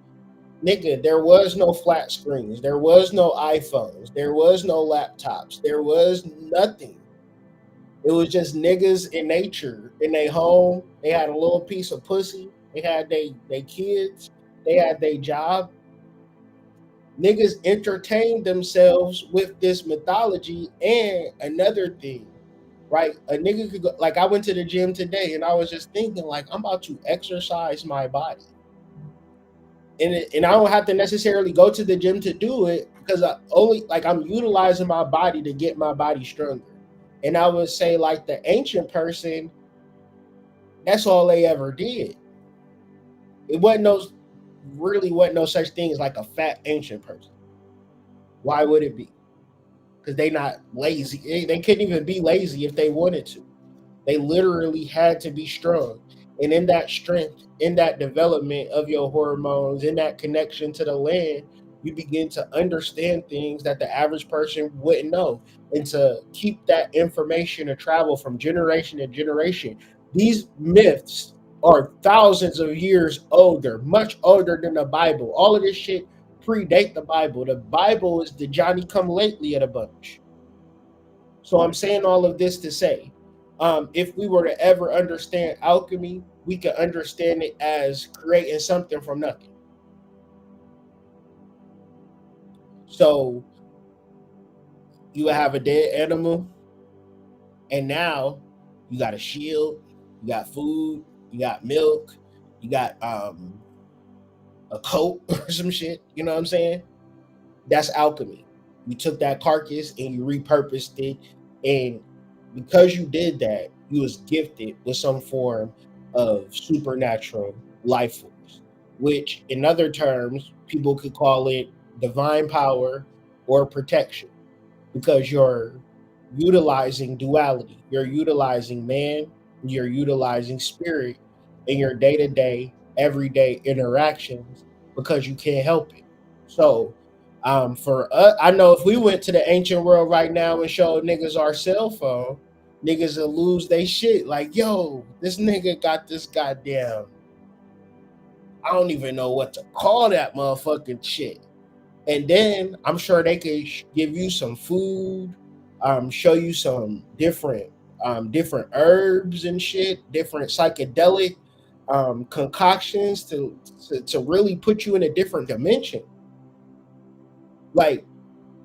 Nigga, there was no flat screens. There was no iPhones. There was no laptops. There was nothing. It was just niggas in nature, in their home. They had a little piece of pussy. They had they kids. They had their job. Niggas entertained themselves with this mythology. And another thing, right? A nigga could go, like, I went to the gym today and I was just thinking, like, I'm about to exercise my body. And I don't have to necessarily go to the gym to do it because I'm utilizing my body to get my body stronger. And I would say, like, the ancient person, that's all they ever did. It wasn't no such thing as like a fat ancient person. Why would it be? Because they not lazy. They couldn't even be lazy if they wanted to. They literally had to be strong. And in that strength, in that development of your hormones, in that connection to the land, you begin to understand things that the average person wouldn't know. And to keep that information to travel from generation to generation. These myths are thousands of years older, much older than the Bible. All of this shit predate the Bible. The Bible is the Johnny come lately of the bunch. So I'm saying all of this to say, if we were to ever understand alchemy, we could understand it as creating something from nothing. So you would have a dead animal, and now you got a shield, you got food, you got milk, you got a coat or some shit. You know what I'm saying? That's alchemy. You took that carcass and you repurposed it, and because you did that, you was gifted with some form of supernatural life force, which in other terms, people could call it divine power or protection, because you're utilizing duality. You're utilizing man, you're utilizing spirit in your day to day, everyday interactions because you can't help it. So, for us, I know if we went to the ancient world right now and showed niggas our cell phone, niggas will lose they shit. Like, yo, this nigga got this goddamn. I don't even know what to call that motherfucking shit. And then I'm sure they could give you some food, show you some different herbs and shit, different psychedelic concoctions to really put you in a different dimension. Like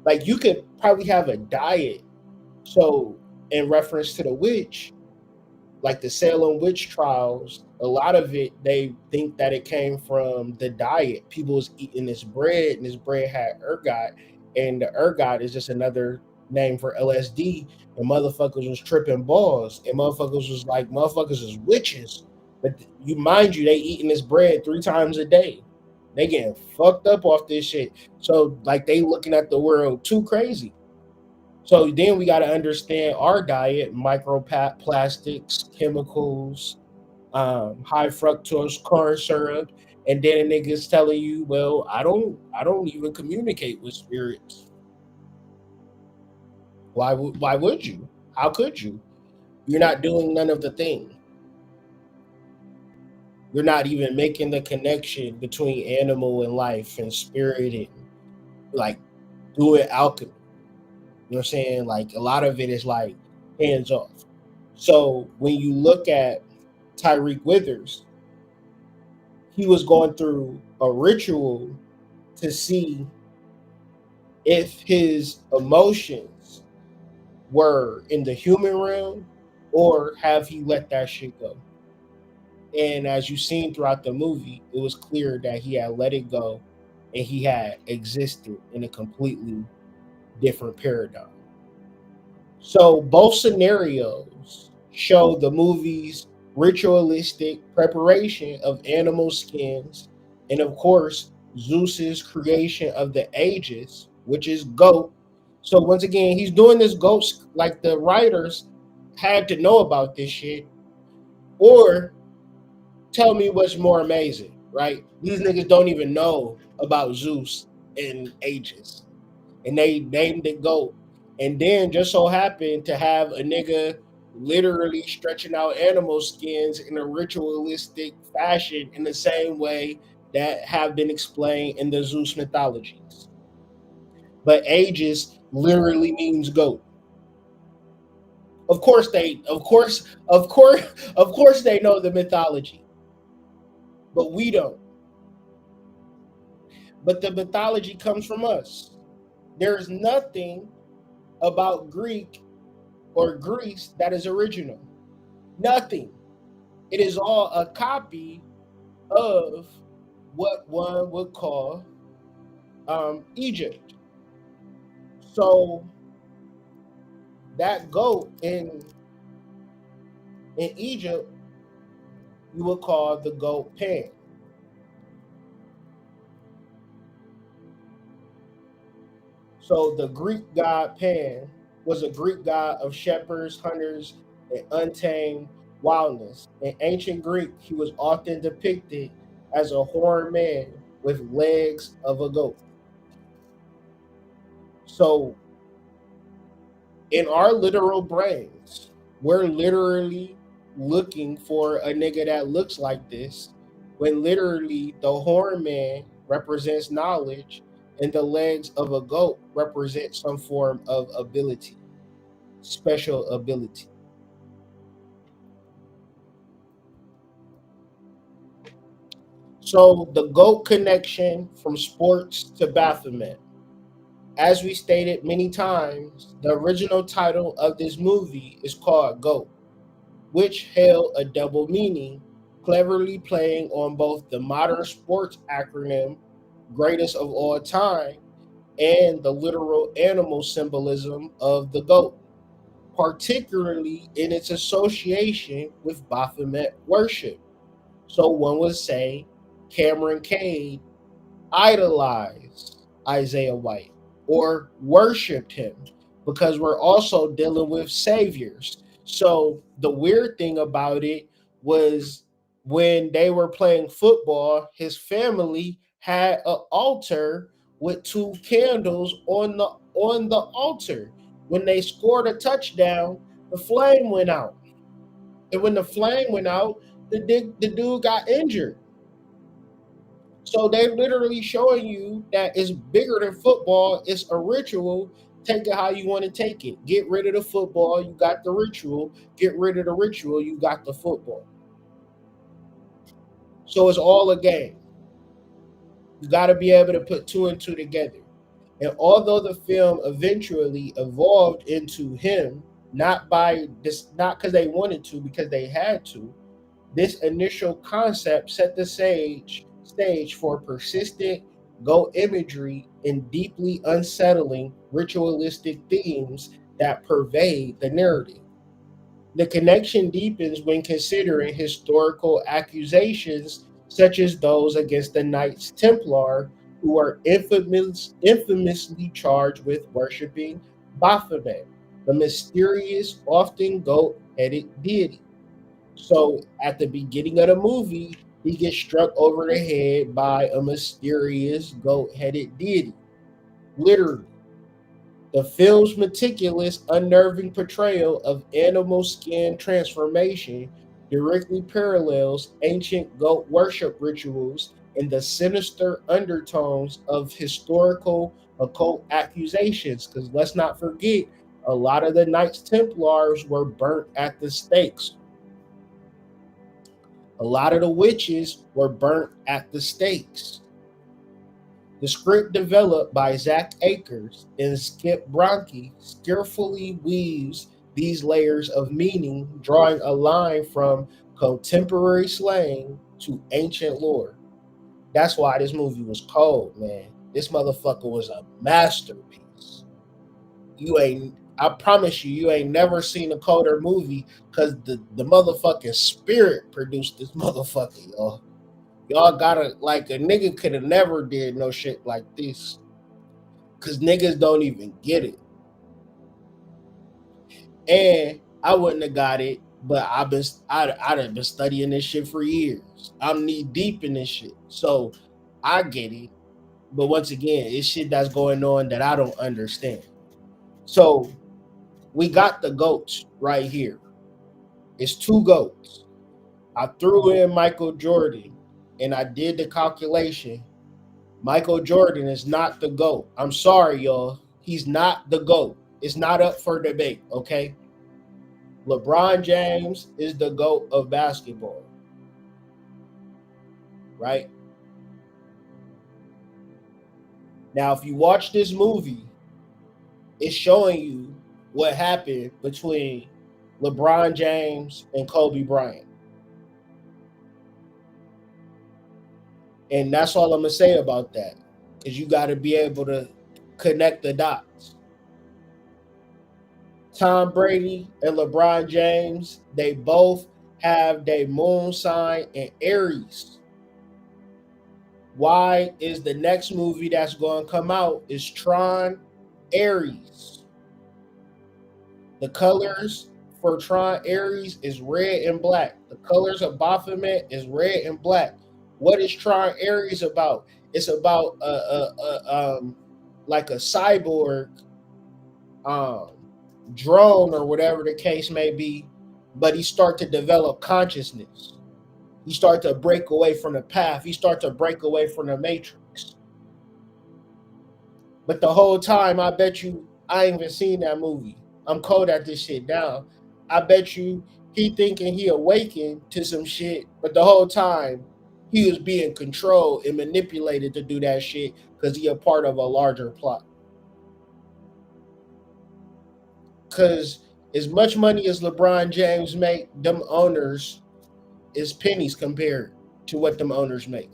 like you could probably have a diet. So in reference to the witch, like the Salem witch trials, a lot of it they think that it came from the diet. People was eating this bread, and this bread had ergot, and the ergot is just another name for LSD. And motherfuckers was tripping balls, and motherfuckers was like, motherfuckers is witches. But you mind you, they eating this bread 3 times a day. They getting fucked up off this shit. So like they looking at the world too crazy. So then we got to understand our diet: microplastics, chemicals, high fructose corn syrup, and then a nigga's telling you, "Well, I don't even communicate with spirits. Why would you? How could you? You're not doing none of the thing. You're not even making the connection between animal and life and spirit and like doing alchemy. You know what I'm saying? Like a lot of it is like hands off. So when you look at Tyreek Withers, he was going through a ritual to see if his emotions were in the human realm or have he let that shit go. And as you've seen throughout the movie, it was clear that he had let it go and he had existed in a completely different paradigm. So both scenarios show the movie's ritualistic preparation of animal skins, and of course, Zeus's creation of the Aegis, which is goat. So once again, he's doing this goat like the writers had to know about this shit, or tell me what's more amazing, right? These niggas don't even know about Zeus and Aegis, and they named it GOAT. And then just so happened to have a nigga literally stretching out animal skins in a ritualistic fashion in the same way that have been explained in the Zeus mythologies. But Aegis literally means goat. Of course they know the mythology, but we don't. But the mythology comes from us. There's nothing about Greek or Greece that is original. Nothing. It is all a copy of what one would call Egypt. So that goat in Egypt, you would call the goat Pan. So the Greek god Pan was a Greek god of shepherds, hunters, and untamed wildness. In ancient Greek, he was often depicted as a horned man with legs of a goat. So in our literal brains, we're literally looking for a nigga that looks like this, when literally the horn man represents knowledge and the legs of a goat represent some form of ability, special ability. So the GOAT connection from sports to Baphomet. As we stated many times, the original title of this movie is called GOAT, which held a double meaning, cleverly playing on both the modern sports acronym, greatest of all time, and the literal animal symbolism of the goat, particularly in its association with Baphomet worship. So one would say Cameron Cade idolized Isaiah White or worshiped him, because we're also dealing with saviors. So the weird thing about it was when they were playing football, his family had an altar with 2 candles on the altar. When they scored a touchdown, the flame went out. And when the flame went out, the dude got injured. So they literally showing you that it's bigger than football. It's a ritual. Take it how you want to take it. Get rid of the football, you got the ritual. Get rid of the ritual, you got the football. So it's all a game. You got to be able to put 2 and 2 together. And although the film eventually evolved into him, not because they wanted to, because they had to, this initial concept set the stage for persistent go imagery and deeply unsettling ritualistic themes that pervade the narrative. The connection deepens when considering historical accusations such as those against the Knights Templar, who are infamously charged with worshipping Baphomet, the mysterious, often goat-headed deity. So at the beginning of the movie, he gets struck over the head by a mysterious goat-headed deity. Literally. The film's meticulous, unnerving portrayal of animal skin transformation directly parallels ancient goat worship rituals and the sinister undertones of historical occult accusations. Because let's not forget, a lot of the Knights Templars were burnt at the stakes. A lot of the witches were burnt at the stakes. The script, developed by Zach Akers and Skip Bronke, skillfully weaves these layers of meaning, drawing a line from contemporary slang to ancient lore. That's why this movie was cold, man. This motherfucker was a masterpiece. I promise you ain't never seen a colder movie, because the motherfucking spirit produced this motherfucker, y'all. Y'all gotta, like, a nigga could have never did no shit like this. Cause niggas don't even get it. And I wouldn't have got it, but I'd have been studying this shit for years. I'm knee deep in this shit. So I get it. But once again, it's shit that's going on that I don't understand. So we got the goats right here. It's 2 goats. I threw in Michael Jordan and I did the calculation. Michael Jordan is not the GOAT. I'm sorry, y'all. He's not the GOAT. It's not up for debate, okay? LeBron James is the GOAT of basketball, right? Now, if you watch this movie, it's showing you what happened between LeBron James and Kobe Bryant. And that's all I'm going to say about that, because you got to be able to connect the dots. Tom Brady and LeBron James, they both have their moon sign in Aries. Why is the next movie that's going to come out is Tron Aries? The colors for Tron Aries is red and black. The colors of Baphomet is red and black. What is Tron Aries about? It's about like a cyborg drone or whatever the case may be, but he start to develop consciousness. He start to break away from the path. He start to break away from the matrix. But the whole time, I bet you, I ain't even seen that movie. I'm cold at this shit now. I bet you he thinking he awakened to some shit, but the whole time he was being controlled and manipulated to do that shit because he a part of a larger plot. Because as much money as LeBron James make, them owners is pennies compared to what them owners make.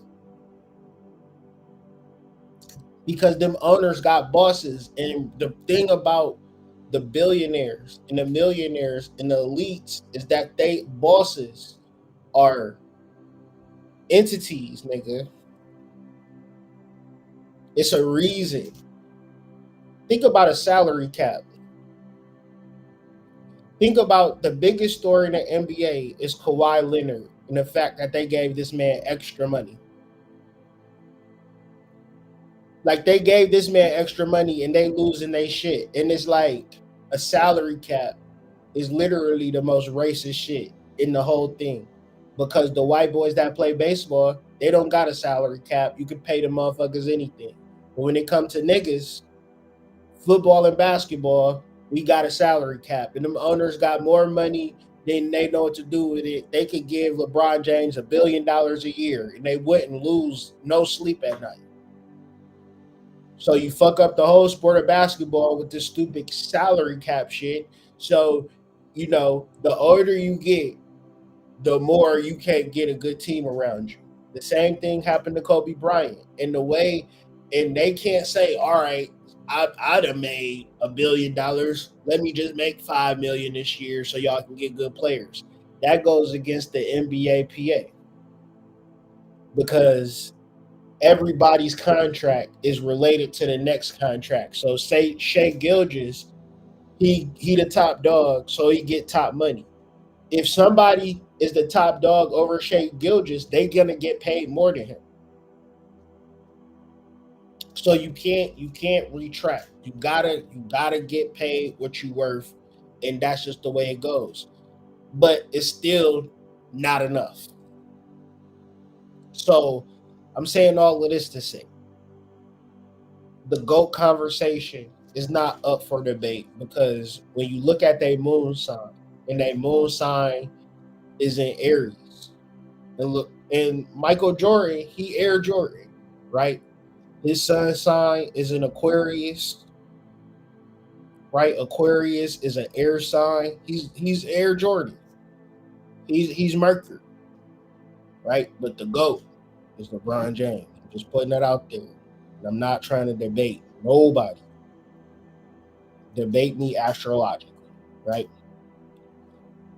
Because them owners got bosses. And the thing about the billionaires and the millionaires and the elites is that they bosses are entities, nigga. It's a reason. Think about a salary cap. Think about the biggest story in the NBA is Kawhi Leonard and the fact that they gave this man extra money. Like they gave this man extra money and they losing their shit. And it's like a salary cap is literally the most racist shit in the whole thing. Because the white boys that play baseball, they don't got a salary cap. You can pay the motherfuckers anything. But when it comes to niggas, football and basketball, we got a salary cap. And them owners got more money than they know what to do with it. They could give LeBron James $1 billion a year and they wouldn't lose no sleep at night. So you fuck up the whole sport of basketball with this stupid salary cap shit. So, the older you get, the more you can't get a good team around you. The same thing happened to Kobe Bryant. And they can't say, all right, I'd have made $1 billion. Let me just make $5 million this year so y'all can get good players. That goes against the NBA PA because everybody's contract is related to the next contract. So say Shea Gilgeous, he the top dog, so he get top money. If somebody is the top dog over Shea Gilgeous, they gonna get paid more than him. So you can't retract. You gotta get paid what you worth, and that's just the way it goes. But it's still not enough. So I'm saying all of this to say the GOAT conversation is not up for debate because when you look at their moon sign, and their moon sign is in Aries, and Michael Jordan, he Air Jordan, right? His sun sign is in Aquarius, right? Aquarius is an air sign. He's Air Jordan. He's Mercury, right? But the GOAT is LeBron James. I'm just putting that out there. And I'm not trying to debate nobody. Debate me astrologically, right?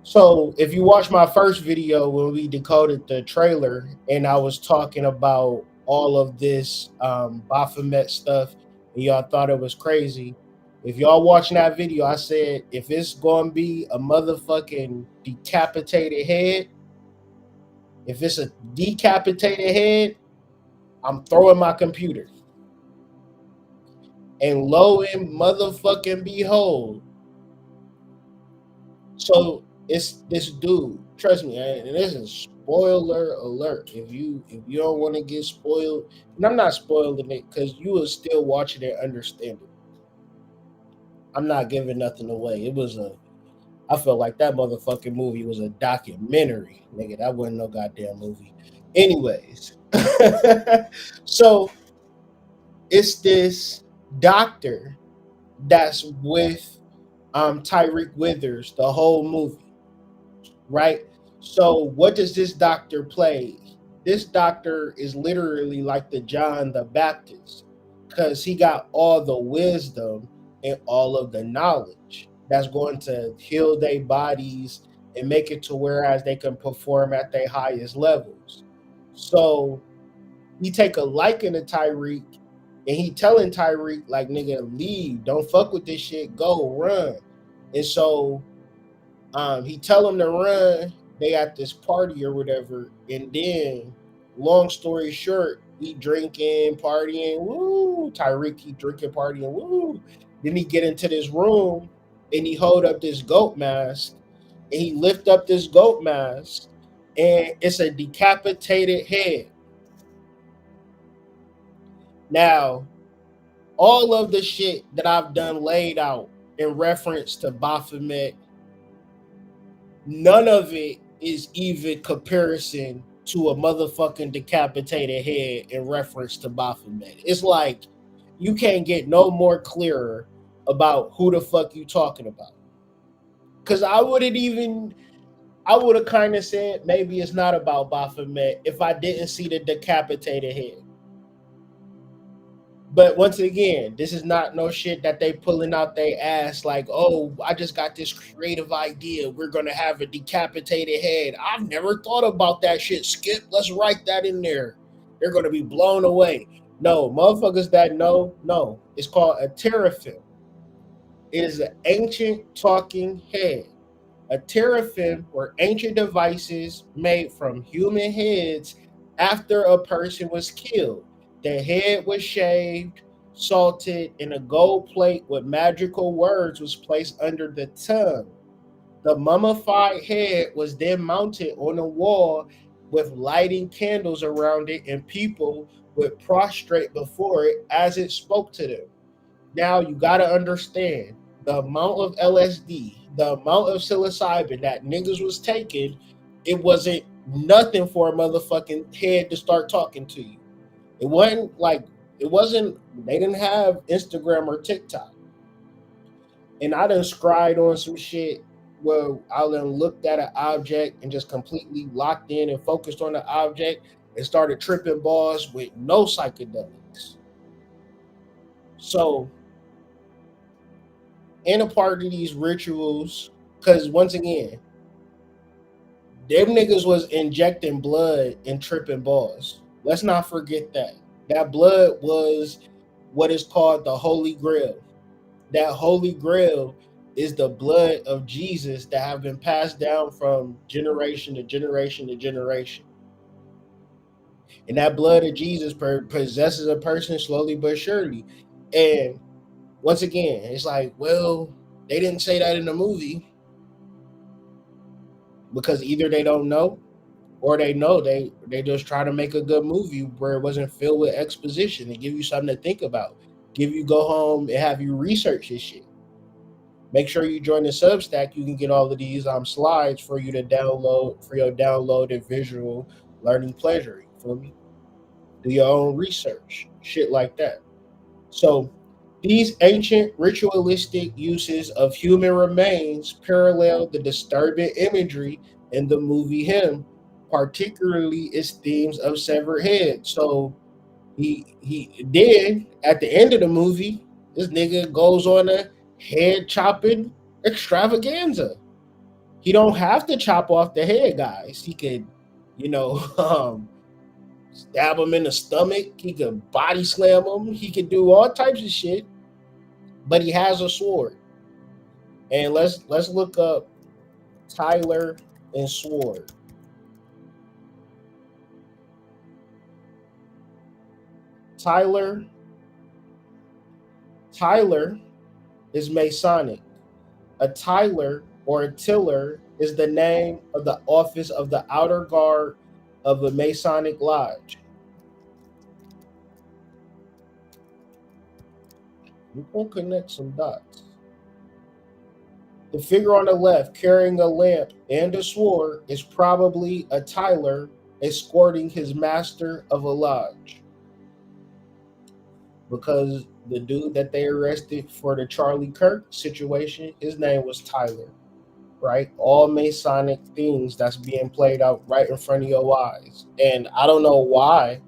So if you watch my first video when we decoded the trailer and I was talking about all of this Baphomet stuff and y'all thought it was crazy, if y'all watching that video, I said if it's going to be a motherfucking decapitated head, if it's a decapitated head, I'm throwing my computer. And lo and motherfucking behold. So it's this dude. Trust me, and this is spoiler alert. If you don't want to get spoiled, and I'm not spoiling it because you will still watch it and understand it. I'm not giving nothing away. I felt like that motherfucking movie was a documentary. Nigga, that wasn't no goddamn movie. Anyways. So it's this doctor that's with Tyreek Withers the whole movie, right? So what does this doctor play? This doctor is literally like the John the Baptist because he got all the wisdom and all of the knowledge that's going to heal their bodies and make it to whereas they can perform at their highest levels. So he take a liking to Tyreek and he telling Tyreek, like, nigga, leave. Don't fuck with this shit. Go, run. And so he tell him to run. They at this party or whatever. And then, long story short, he drinking, partying, woo. Tyreek, he drinking, partying, woo. Then he get into this room and he hold up this goat mask. And he lift up this goat mask. And it's a decapitated head. Now, all of the shit that I've done laid out in reference to Baphomet, none of it is even comparison to a motherfucking decapitated head in reference to Baphomet. It's like you can't get no more clearer about who the fuck you talking about. Because I would have kind of said maybe it's not about Baphomet if I didn't see the decapitated head. But once again, this is not no shit that they pulling out their ass like, oh, I just got this creative idea. We're going to have a decapitated head. I've never thought about that shit, Skip. Let's write that in there. They're going to be blown away. No, motherfuckers that know. It's called a teraphim. It is an ancient talking head. A teraphim were ancient devices made from human heads after a person was killed. The head was shaved, salted, and a gold plate with magical words was placed under the tongue. The mummified head was then mounted on a wall with lighting candles around it, and people would prostrate before it as it spoke to them. Now you gotta understand the amount of LSD, the amount of psilocybin that niggas was taking, it wasn't nothing for a motherfucking head to start talking to you. It wasn't like they didn't have Instagram or TikTok. And I done scried on some shit where I done looked at an object and just completely locked in and focused on the object and started tripping balls with no psychedelics. So in a part of these rituals, because once again, them niggas was injecting blood and tripping balls. Let's not forget that. That blood was what is called the Holy Grail. That Holy Grail is the blood of Jesus that have been passed down from generation to generation to generation. And that blood of Jesus possesses a person slowly but surely. And once again, it's like, well, they didn't say that in the movie because either they don't know or they know they just try to make a good movie where it wasn't filled with exposition and give you something to think about. Give you go home and have you research this shit. Make sure you join the Substack. You can get all of these slides for you to download for your download and visual learning pleasure. You feel me? Do your own research, shit like that. So these ancient ritualistic uses of human remains parallel the disturbing imagery in the movie Him, particularly its themes of severed heads. So he did at the end of the movie, this nigga goes on a head chopping extravaganza. He don't have to chop off the head, guys. He could, you know, stab him in the stomach. He could body slam him. He could do all types of shit. But he has a sword. And let's look up Tyler and sword. Tyler is Masonic. A Tyler or a Tiller is the name of the office of the outer guard of a Masonic lodge. We're going to connect some dots. The figure on the left carrying a lamp and a sword is probably a Tyler escorting his master of a lodge. Because the dude that they arrested for the Charlie Kirk situation, his name was Tyler, right? All Masonic things that's being played out right in front of your eyes. And I don't know why.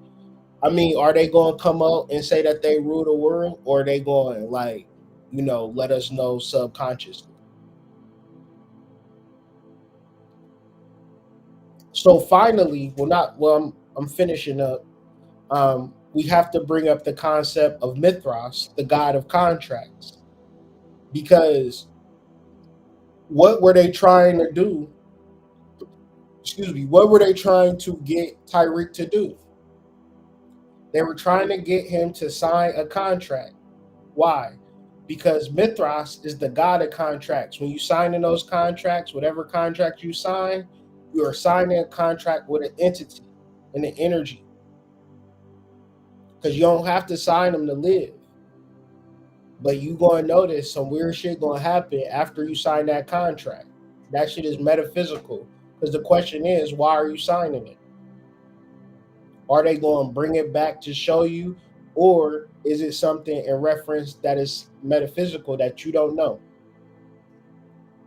I mean, are they going to come out and say that they rule the world, or are they going like, let us know subconsciously? So finally, I'm finishing up. We have to bring up the concept of Mithras, the god of contracts, because what were they trying to do? Excuse me, what were they trying to get Tyreek to do? They were trying to get him to sign a contract. Why? Because Mithras is the god of contracts. When you sign in those contracts, whatever contract you sign, you are signing a contract with an entity and an energy. Because you don't have to sign them to live. But you going to notice some weird shit going to happen after you sign that contract. That shit is metaphysical. Because the question is, why are you signing it? Are they going to bring it back to show you? Or is it something in reference that is metaphysical that you don't know?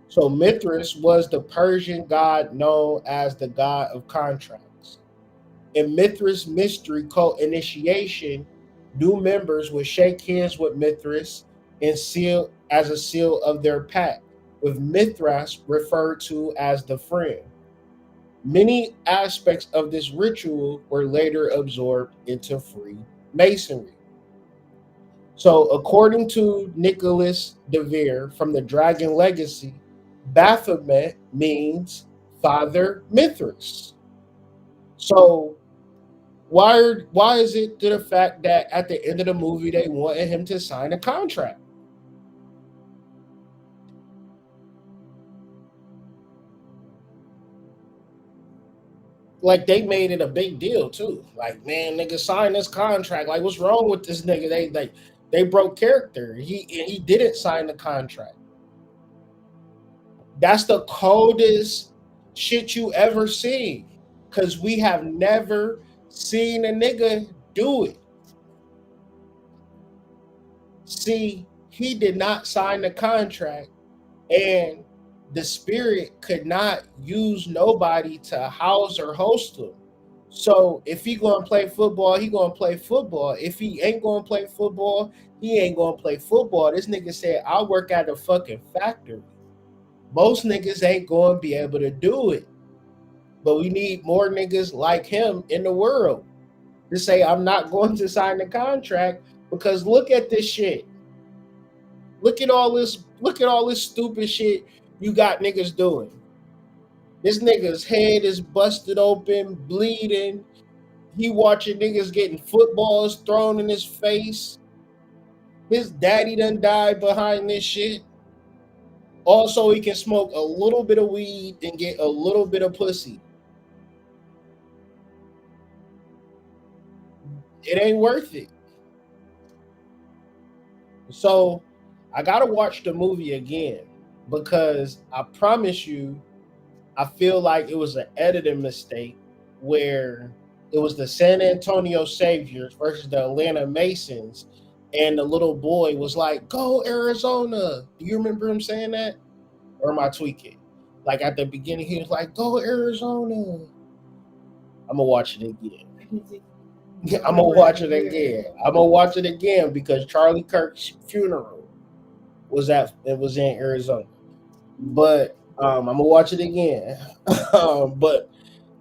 So Mithras was the Persian god known as the god of contracts. In Mithras mystery cult initiation, new members would shake hands with Mithras and seal as a seal of their pact, with Mithras referred to as the friend. Many aspects of this ritual were later absorbed into Freemasonry. So, according to Nicholas de Vere from the Dragon Legacy, Baphomet means Father Mithras. So, Why is it to the fact that at the end of the movie they wanted him to sign a contract? Like they made it a big deal too. Like, man, nigga, sign this contract. Like, what's wrong with this nigga? They broke character. He didn't sign the contract. That's the coldest shit you ever seen. Cause we have never seen a nigga do it. See, he did not sign the contract, and the spirit could not use nobody to house or host him. So if he gonna play football, he gonna play football. If he ain't gonna play football, he ain't gonna play football. This nigga said, "I work at a fucking factory." Most niggas ain't gonna be able to do it, but we need more niggas like him in the world to say, "I'm not going to sign the contract," because look at this shit. Look at all this. Look at all this stupid shit you got niggas doing. This nigga's head is busted open, bleeding. He watching niggas getting footballs thrown in his face. His daddy done died behind this shit. Also, he can smoke a little bit of weed and get a little bit of pussy. It ain't worth it. So I gotta watch the movie again because I promise you, I feel like it was an editing mistake where it was the San Antonio Saviors versus the Atlanta Masons, and the little boy was like, "Go Arizona." Do you remember him saying that? Or am I tweaking? Like at the beginning, he was like, "Go Arizona." I'm gonna watch it again. I'm gonna watch it again. I'm gonna watch it again because Charlie Kirk's funeral was in Arizona. But I'm gonna watch it again. But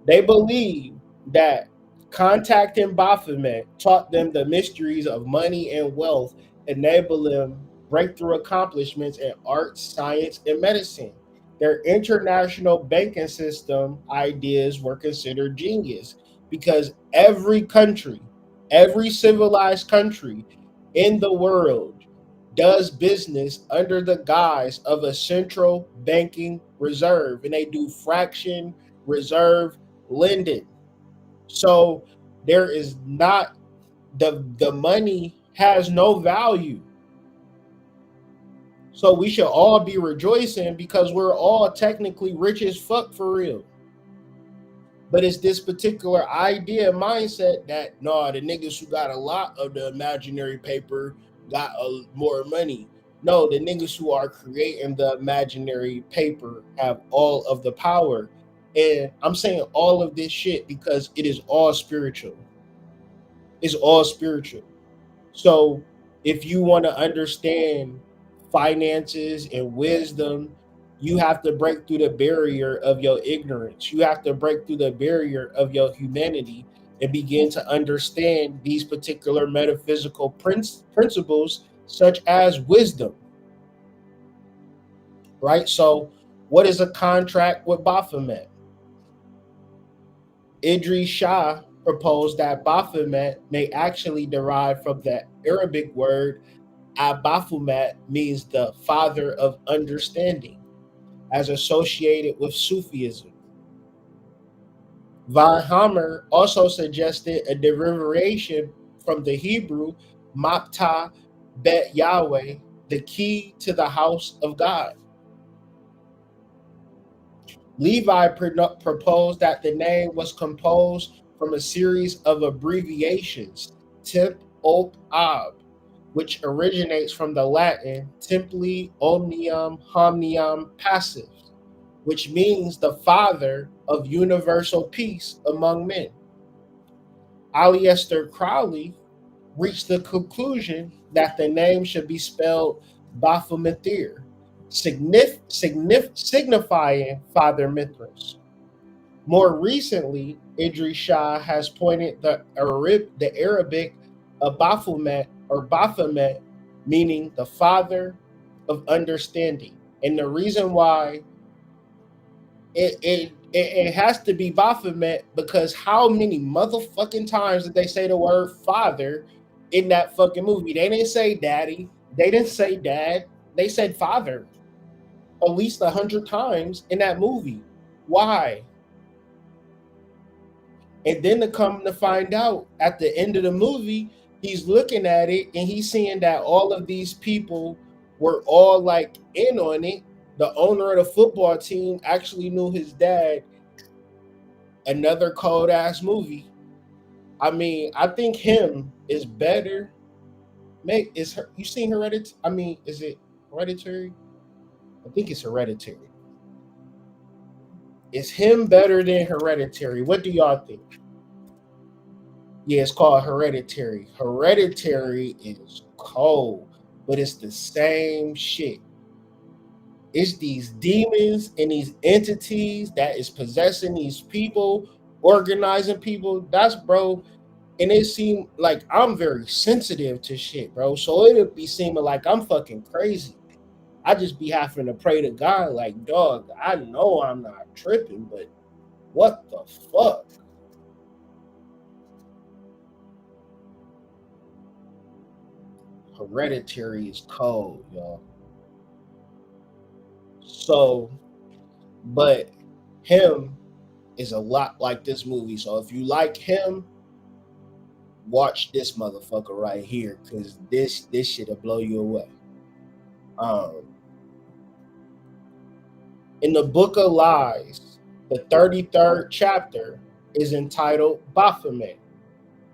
they believe that contacting Baphomet taught them the mysteries of money and wealth, enabling them breakthrough accomplishments in arts, science, and medicine. Their international banking system ideas were considered genius because every civilized country in the world does business under the guise of a central banking reserve, and they do fraction reserve lending. So there is not the money has no value. So we should all be rejoicing because we're all technically rich as fuck for real. But it's this particular idea mindset that no, the niggas who got a lot of the imaginary paper got more money. No, the niggas who are creating the imaginary paper have all of the power. And I'm saying all of this shit because it is all spiritual. It's all spiritual. So if you want to understand finances and wisdom, you have to break through the barrier of your ignorance. You have to break through the barrier of your humanity and begin to understand these particular metaphysical principles, such as wisdom. Right? So, what is a contract with Baphomet? Idris Shah proposed that Baphomet may actually derive from the Arabic word Baphomet, means the father of understanding, as associated with Sufism. Von Hammer also suggested a derivation from the Hebrew Mapta Bet Yahweh, the key to the house of God. Levi proposed that the name was composed from a series of abbreviations, Temp Op Ab, which originates from the Latin Templi Omnium Homnium Passive, which means the father of universal peace among men. Aleister Crowley reached the conclusion that the name should be spelled Baphometir, signifying Father Mithras. More recently, Idris Shah has pointed the Arabic Baphomet or Baphomet, meaning the father of understanding. And the reason why it has to be Baphomet, because how many motherfucking times did they say the word father in that fucking movie? They didn't say daddy. They didn't say dad. They said father at least 100 times in that movie. Why? And then to come to find out at the end of the movie, he's looking at it and he's seeing that all of these people were all like in on it. The owner of the football team actually knew his dad. Another cold ass movie. I mean, I think him is better. Mate, is her? You seen Hereditary? I mean, is it Hereditary? I think it's Hereditary. Is him better than Hereditary? What do y'all think? Yeah, it's called Hereditary. Hereditary is cold, but it's the same shit. It's these demons and these entities that is possessing these people, organizing people. That's bro. And it seemed like I'm very sensitive to shit, bro. So it'll be seeming like I'm fucking crazy. I just be having to pray to God, like, dog, I know I'm not tripping, but what the fuck? Hereditary is cold, y'all. So, but him is a lot like this movie. So if you like him, watch this motherfucker right here, because this shit'll blow you away. Um, in the Book of Lies, the 33rd chapter is entitled Baphomet.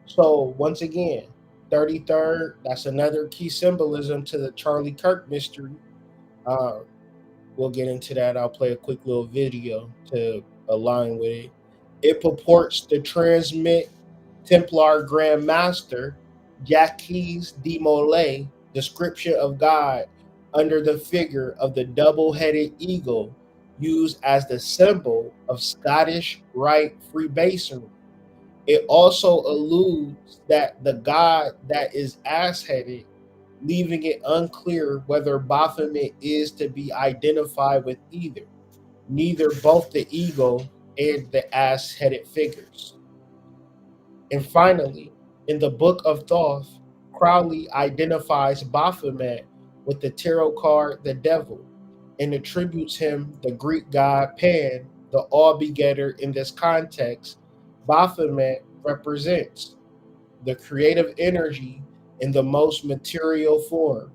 So once again, 33rd, that's another key symbolism to the Charlie Kirk mystery. Uh, we'll get into that. I'll play a quick little video to align with it. It purports to transmit Templar Grand Master Jacques de Molay description of God under the figure of the double-headed eagle used as the symbol of Scottish Rite Freemasonry. It also alludes that the god that is ass-headed, leaving it unclear whether Baphomet is to be identified with either, neither both the eagle and the ass-headed figures. And finally, in the Book of Thoth, Crowley identifies Baphomet with the tarot card the devil and attributes him the Greek god Pan, the all-begetter. In this context, Baphomet represents the creative energy in the most material form,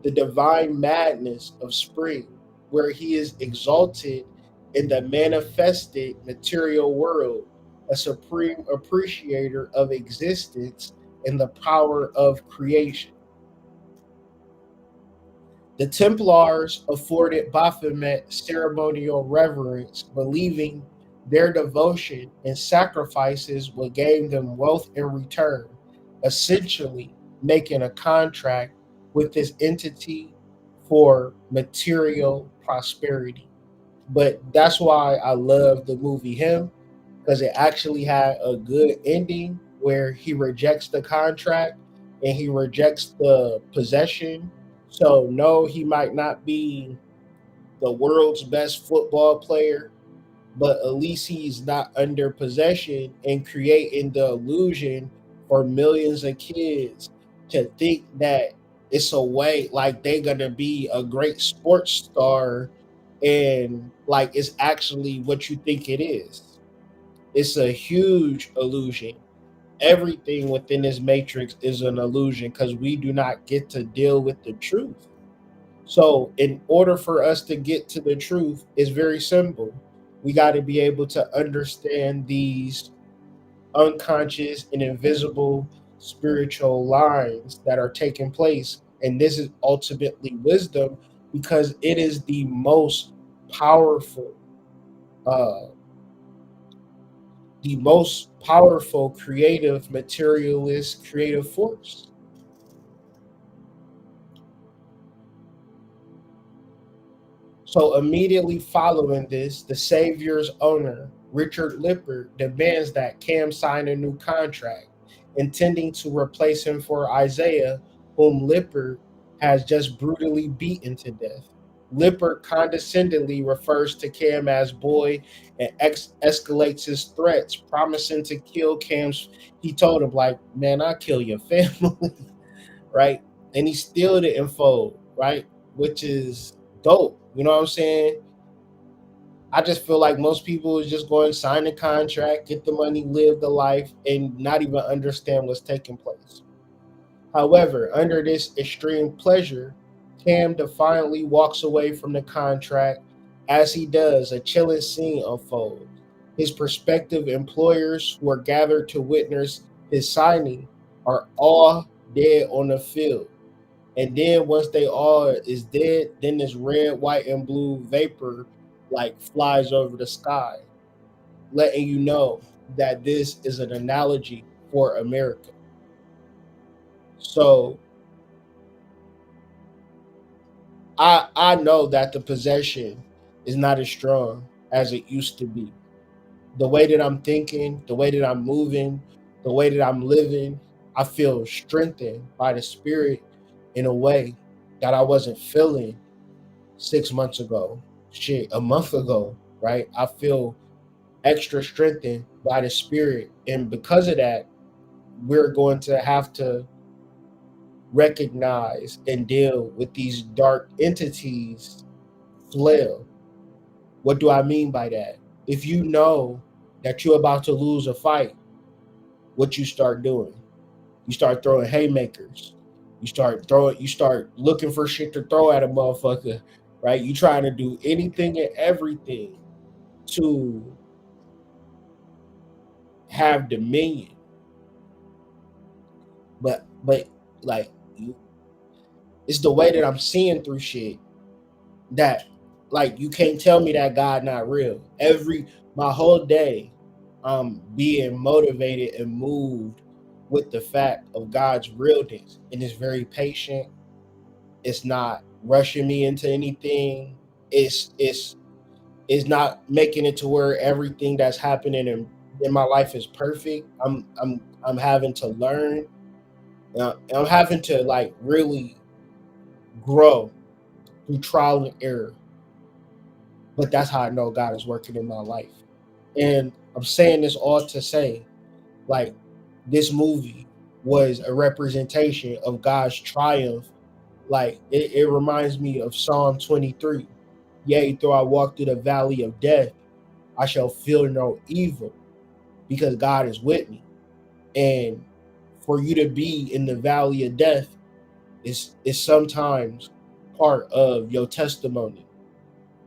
the divine madness of spring, where he is exalted in the manifested material world, a supreme appreciator of existence and the power of creation. The Templars afforded Baphomet ceremonial reverence, believing their devotion and sacrifices would gain them wealth in return, essentially making a contract with this entity for material prosperity. But that's why I love the movie Him, because it actually had a good ending where he rejects the contract and he rejects the possession. So no, he might not be the world's best football player, but at least he's not under possession and creating the illusion for millions of kids to think that it's a way like they're gonna be a great sports star, and like it's actually what you think it is. It's a huge illusion. Everything within this matrix is an illusion because we do not get to deal with the truth. So, in order for us to get to the truth, it's very simple. We got to be able to understand these unconscious and invisible spiritual lines that are taking place. And this is ultimately wisdom, because it is the most powerful, uh, creative, materialist, creative force. So immediately following this, the Savior's owner, Richard Lippert, demands that Cam sign a new contract, intending to replace him for Isaiah, whom Lippert has just brutally beaten to death. Lippert condescendingly refers to Cam as boy and escalates his threats, promising to kill Cam's. He told him, like, man, I'll kill your family, right? And he still didn't fold, right? Which is dope. You know what I'm saying? I just feel like most people is just going to sign the contract, get the money, live the life, and not even understand what's taking place. However, under this extreme pleasure, Cam defiantly walks away from the contract. As he does, a chilling scene unfolds. His prospective employers, who are gathered to witness his signing, are all dead on the field. And then once they all is dead, then this red, white, and blue vapor like flies over the sky, letting you know that this is an analogy for America. So I know that the possession is not as strong as it used to be. The way that I'm thinking, the way that I'm moving, the way that I'm living, I feel strengthened by the spirit in a way that I wasn't feeling 6 months ago, shit, a month ago, right? I feel extra strengthened by the spirit. And because of that, we're going to have to recognize and deal with these dark entities flail. What do I mean by that? If you know that you're about to lose a fight, what you start doing? You start throwing haymakers. You start looking for shit to throw at a motherfucker, right? You trying to do anything and everything to have dominion. But like it's the way that I'm seeing through shit that like you can't tell me that God not real. My whole day I'm being motivated and moved with the fact of God's realness, and it's very patient. It's not rushing me into anything. It's not making it to where everything that's happening in my life is perfect. I'm having to learn. I'm having to like really grow through trial and error. But that's how I know God is working in my life. And I'm saying this all to say, like, this movie was a representation of God's triumph. Like, it reminds me of Psalm 23. Yea, though I walk through the valley of death, I shall feel no evil because God is with me. And for you to be in the valley of death is sometimes part of your testimony.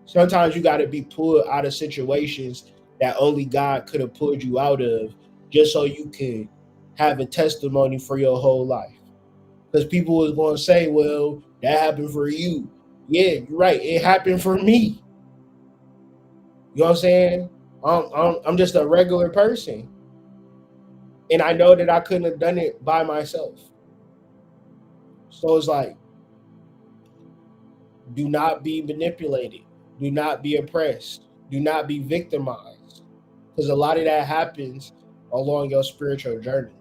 Sometimes you got to be pulled out of situations that only God could have pulled you out of just so you could have a testimony for your whole life. Because people was going to say, well, that happened for you. Yeah, you're right. It happened for me. You know what I'm saying? I'm just a regular person. And I know that I couldn't have done it by myself. So it's like, do not be manipulated. Do not be oppressed. Do not be victimized. Because a lot of that happens along your spiritual journey.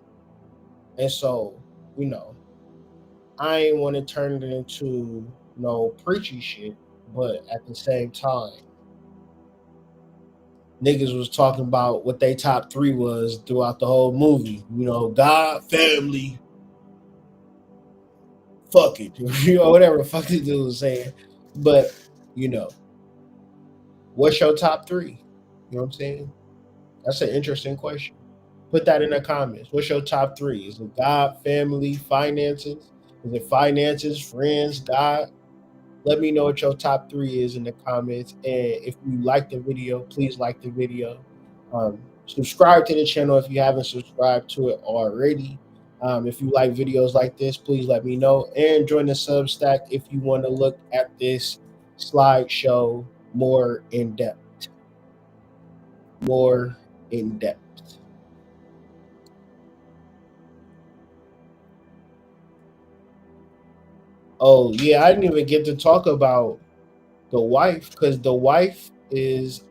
And so, you know, I ain't want to turn it into preachy shit, but at the same time, niggas was talking about what they top three was throughout the whole movie. God, family, fuck it. Whatever the fuck the dude was saying. But, you know, what's your top three? You know what I'm saying? That's an interesting question. Put that in the comments. What's your top three? Is it God, family, finances? Is it finances, friends, God? Let me know what your top three is in the comments. And if you like the video, please like the video. Subscribe to the channel if you haven't subscribed to it already. If you like videos like this, please let me know. And join the Substack if you want to look at this slideshow more in depth. More in depth. Oh yeah, I didn't even get to talk about the wife because the wife is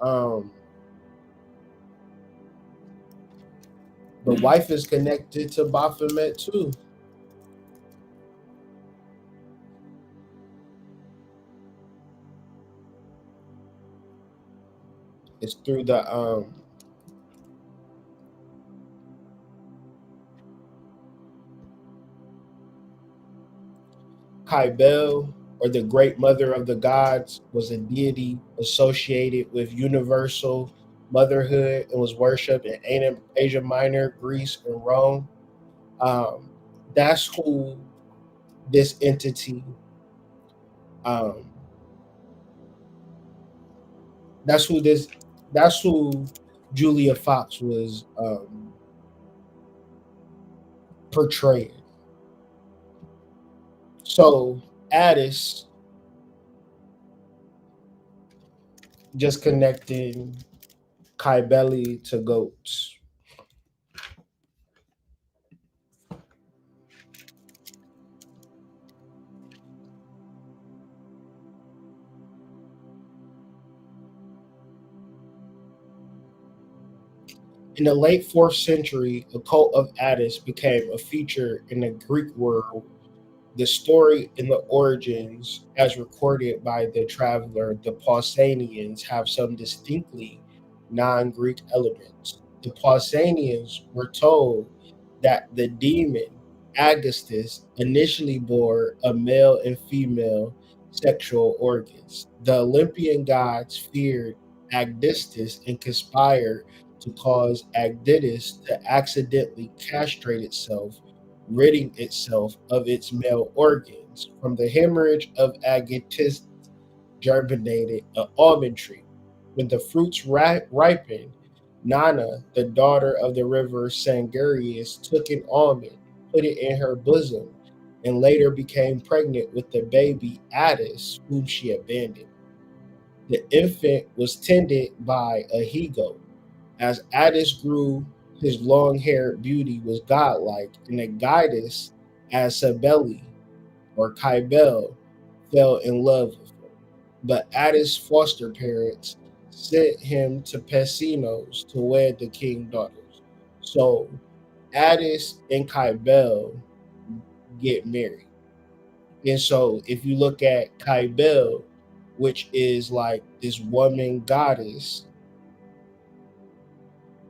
connected to Baphomet too. It's through the Kybele, or the Great Mother of the Gods, was a deity associated with universal motherhood and was worshipped in ancient Asia Minor, Greece, and Rome. Um, that's who this entity. Um, that's who this. That's who Julia Fox was portraying. So Addis, just connecting Kybele to goats. In the late 4th century, the cult of Attis became a feature in the Greek world. The story and the origins, as recorded by the traveler, the Pausanians, have some distinctly non Greek elements. The Pausanians were told that the demon Augustus initially bore a male and female sexual organs. The Olympian gods feared Augustus and conspired to cause Agditis to accidentally castrate itself, ridding itself of its male organs. From the hemorrhage of Agitus germinated an almond tree. When the fruits ripened, Nana, the daughter of the river Sangarius, took an almond, put it in her bosom, and later became pregnant with the baby Attis, whom she abandoned. The infant was tended by a he goat. As Attis grew, his long haired beauty was godlike, and the goddess Asabeli, or Kybele, fell in love with him. But Attis' foster parents sent him to Pesinos to wed the king's daughters. So Attis and Kybele get married. And so if you look at Kybele, which is like this woman goddess,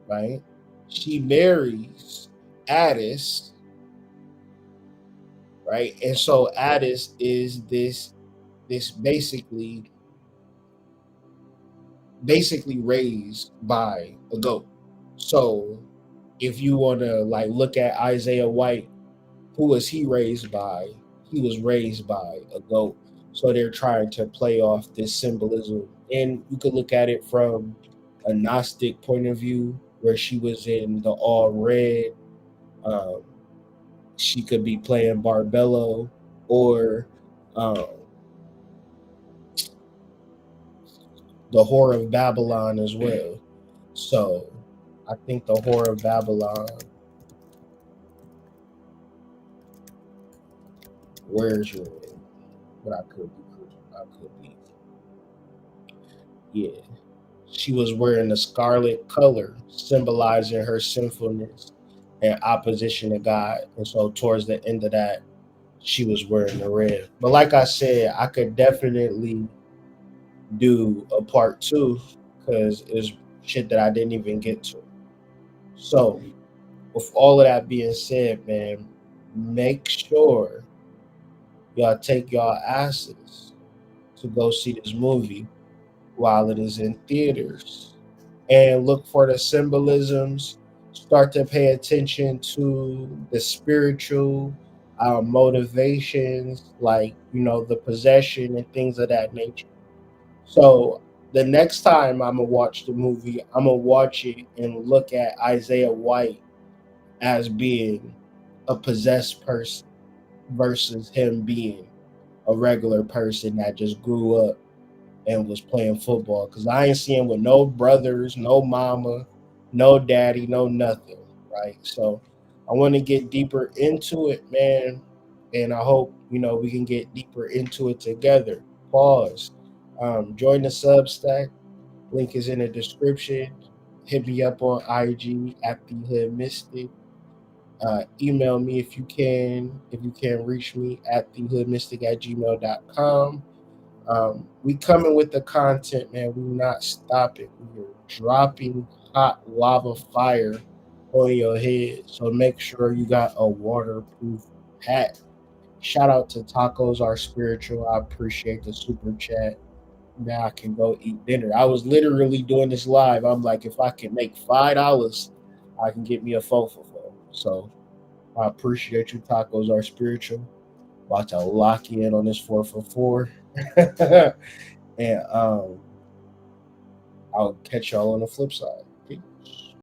right? She marries Attis, right? And so Attis is this basically raised by a goat. So if you want to like look at Isaiah White, who was he raised by? He was raised by a goat. So they're trying to play off this symbolism. And you could look at it from a Gnostic point of view, where she was in the all red. Um, she could be playing Barbello, or um, the Whore of Babylon as well. So I think the Whore of Babylon, where's your, but I could be, yeah. She was wearing the scarlet color, symbolizing her sinfulness and opposition to God. And so towards the end of that, she was wearing the red. But like I said, I could definitely do a part two because it's shit that I didn't even get to. So, with all of that being said, man, make sure y'all take y'all asses to go see this movie while it is in theaters, and look for the symbolisms. Start to pay attention to the spiritual motivations, like, the possession and things of that nature. So the next time I'm gonna watch the movie, I'm gonna watch it and look at Isaiah White as being a possessed person versus him being a regular person that just grew up and was playing football. Because I ain't seeing with no brothers, no mama, no daddy, no nothing. Right. So I want to get deeper into it, man. And I hope, we can get deeper into it together. Pause. Join the Substack. Link is in the description. Hit me up on IG at the Hood Mystic. Email me if you can reach me at thehoodmystic@gmail.com. We coming with the content, man. We not stopping. We're dropping hot lava fire on your head. So make sure you got a waterproof hat. Shout out to Tacos Are Spiritual. I appreciate the super chat. Now I can go eat dinner. I was literally doing this live. I'm like, if I can make $5, I can get me a fofo. So I appreciate you. Tacos Are Spiritual. About to lock you in on this 4 for 4. And I'll catch y'all on the flip side.